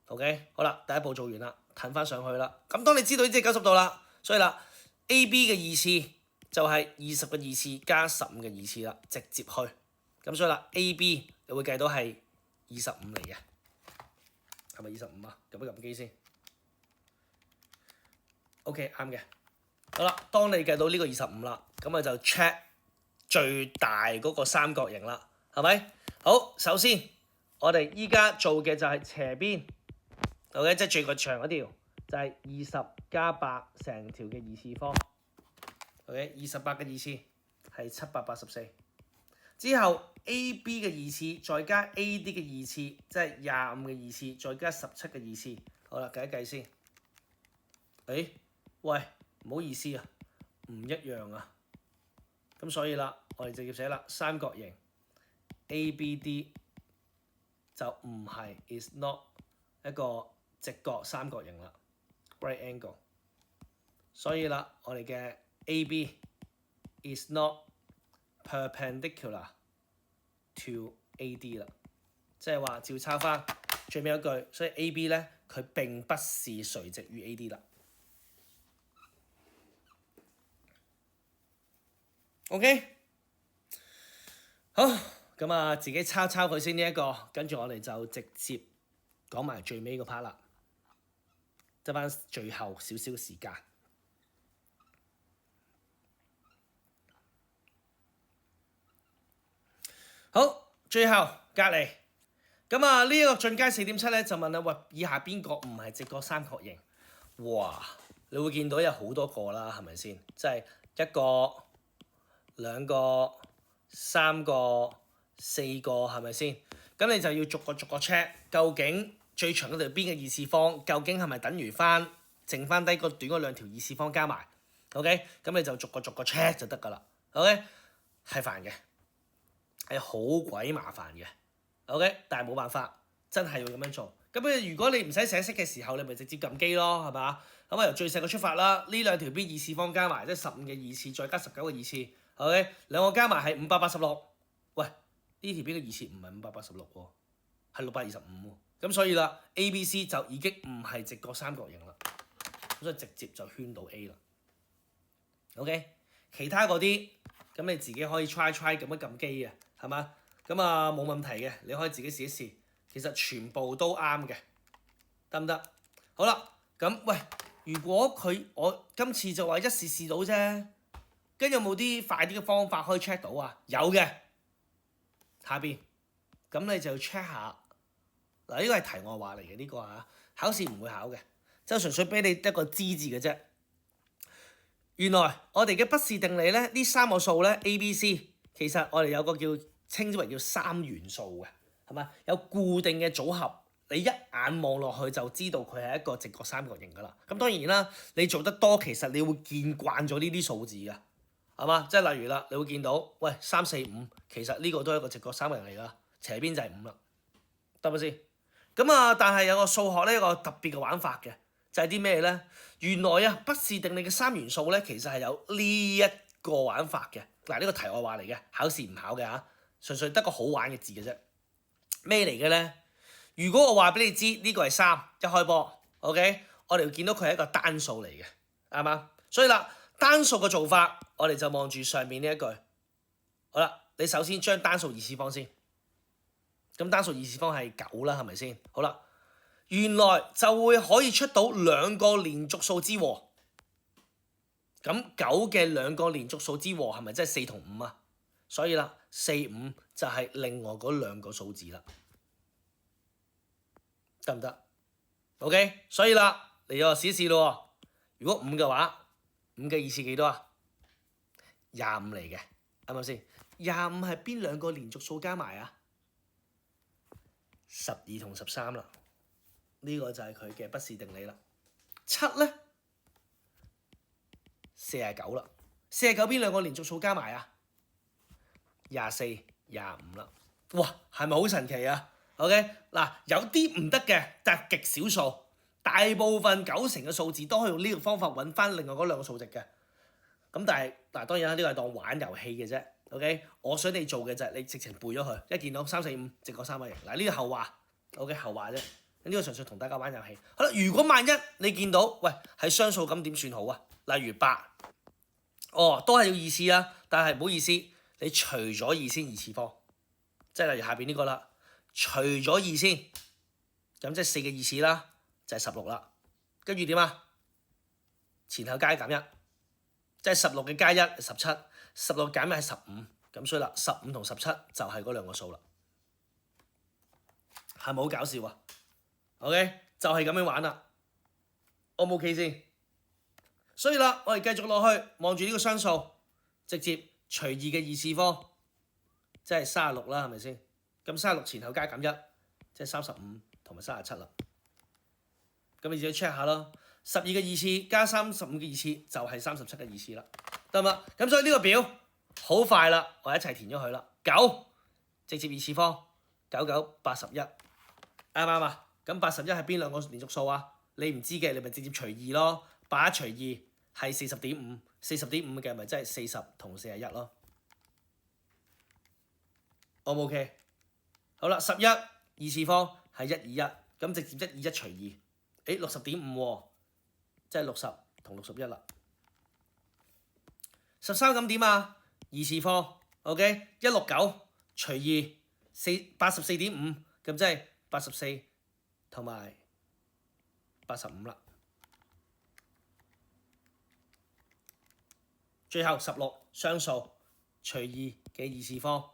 OK， 好啦，第一步做完啦，褪翻上去啦。咁當你知道呢隻90度啦，所以啦 AB 嘅二次就係20嘅二次加15嘅二次啦，直接去。咁所以啦 AB 你會計到係25嚟嘅。係咪25啊？撳一撳機先。OK， 啱嘅。好啦，當你計到呢個25啦，咁我就 check 最大嗰個三角形啦，係咪？好，首先我哋依家做嘅就係斜邊 ，OK， 即係最個長嗰條就係20加8成條嘅二次方 ，OK， 28嘅二次係784。之後 AB 嘅二次再加 AD 嘅二次，即係25嘅二次再加17嘅二次。好啦，計一計先。喂，唔好意思啊，唔一樣啊。咁所以啦，我哋直接寫啦，三角形 ABD 就唔係 is not 一個直角三角形啦 ，right angle。所以啦，我哋嘅 AB is not perpendicular to AD 啦，即係話照抄翻最尾一句，所以 AB 咧佢並不是垂直於 AD 啦。OK， 好，咁啊自己抄佢先呢一個，跟住我哋就直接講埋最尾個 part 啦，得翻最後少少時間。好，最後隔離，咁啊呢一個進階4.7咧就問啦，喂，以下邊個唔係直角三角形？哇，你會見到有好多個啦，係咪先？即係1個、2個、3個、4個，係咪先？咁你就要逐個 check， 究竟最長嗰條邊嘅二次方，究竟係咪等於翻剩翻低個短嗰兩條二次方加埋 ？OK， 咁你就逐個 check 就得㗎啦。OK， 係煩嘅。係好鬼麻煩嘅 ，OK， 但係冇辦法，真係要咁樣做。咁如果你唔使寫式嘅時候，你咪直接撳機咯，係嘛？咁啊由最細個出發啦，呢兩條邊二次方加埋，即係15嘅二次再加19嘅二次 ，OK， 兩個加埋係586。喂，呢條邊嘅二次唔係586喎，係625喎。咁所以啦 ，ABC 就已經唔係直角三角形啦，咁所以直接就圈到 A 啦。OK， 其他嗰啲咁你自己可以 try 咁樣撳機嘅。係嘛？咁啊冇問題嘅，你可以自己試一試。其實全部都啱嘅，得唔得？好啦，咁喂，如果我今次就話一試到啫，跟住有冇啲快啲嘅方法可以 check 到啊？有嘅，下邊咁你就 check 下嗱，呢個係題外話嚟嘅呢個啊，考試唔會考嘅，就純粹俾你一個知字嘅啫。原來我哋嘅畢氏定理咧，呢三個數咧 A、B、C， 其實我哋有個稱之為叫三元素嘅，係咪？有固定嘅組合，你一眼望落去就知道佢係一個直角三角形㗎啦。咁當然啦，你做得多，其實你會見慣咗呢啲數字㗎，係嘛？即係例如啦，你會見到，喂3、4、5，其實呢個都係一個直角三角形嚟㗎，斜邊就係5啦，得唔得先？咁啊，但係有個數學咧，一個特別嘅玩法嘅。就係啲咩咧？原來啊，畢氏定理嘅三元素咧，其實係有呢一個玩法嘅。嗱，呢個題外話嚟嘅，考試唔考嘅嚇，純粹得個好玩嘅字嘅啫。咩嚟嘅咧？如果我話俾你知呢個係3，一開波 ，OK， 我哋會見到佢係一個單數嚟嘅，啱嘛？所以啦，單數嘅做法，我哋就望住上面呢一句。好啦，你首先將單數二次方先。咁單數二次方係9啦，係咪先？好啦。原來就會可以出到兩個連續數之和，咁9嘅兩個連續數之和係咪即係4同5啊？所以啦，4、5就係另外嗰兩個數字啦，得唔得 ？OK， 所以啦，嚟咗試一試咯。如果5嘅話，5嘅二次幾多啊？25嚟嘅，啱唔啱先？25係邊兩個連續數加埋啊？12同13啦。呢個就係佢嘅畢氏定理啦。7咧49啦，49邊兩個連續數加埋啊？24、25啦。哇，係咪好神奇啊 ？OK， 嗱，有啲唔得嘅，但係極少數，大部分90%嘅數字都可以用呢個方法揾翻另外嗰兩個數值嘅。咁但係嗱，當然啦，呢個係當玩遊戲嘅啫。OK， 我想你做嘅就係你直情背咗佢，一見到3、4、5直角三角形。嗱，呢個後話 ，OK 後話啫。呢個純粹同大家玩遊戲。好啦，如果萬一你見到，喂係雙數咁點算好啊？例如8，哦都係要二次啊，但係唔好意思，你除咗2先二次方，即係例如下邊呢個啦，除咗2先，咁即係4嘅二次啦，就係16啦。跟住點啊？前後加減1，即係16嘅加1係17，16減1係15，咁所以啦，15同17就係嗰兩個數啦，係咪好搞笑啊？OK， 就係咁樣玩啦 ，O 唔 OK 先？所以啦，我哋繼續落去望住呢個雙數，直接除2嘅二次方，即係36啦，係咪先？咁36前後加減1，即係35同埋37啦。咁你自己 check 下咯。12嘅二次加35嘅二次就係37嘅二次啦，得唔得？咁所以呢個表好快啦，我一齊填咗佢啦。9直接二次方，9、9、81，啱唔啱啊？咁81係邊兩個連續數啊？你唔知嘅，你咪直接除2咯。81除2係40.5，40.5嘅咪即係40同41咯。O 唔 OK？ 好啦，11二次方係121，咁直接121除2，誒60.5喎，即係60同61啦。13咁點啊？二次方 ，OK，169除2 84.5，咁即係84。同埋85啦，最後16雙數除2嘅二次方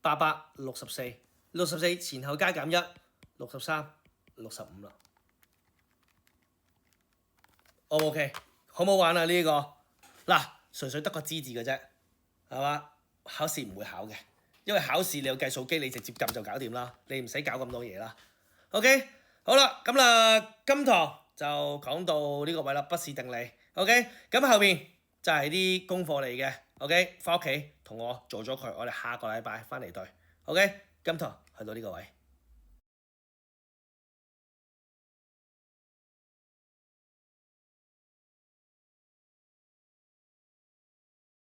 864前後加減1 63 65啦。O 唔 OK？ 好唔好玩啊？呢個嗱，純粹得個知字嘅啫，係嘛？考試唔會考嘅，因為考試你有計數機，你直接撳就搞掂啦，你唔使搞咁多嘢啦。OK。好啦，咁啦，今堂就講到呢個位啦，畢氏定理。OK，咁後邊就係啲功課嚟嘅。OK，翻屋企同我做咗佢，我哋下個禮拜翻嚟對。OK，今堂去到呢個位。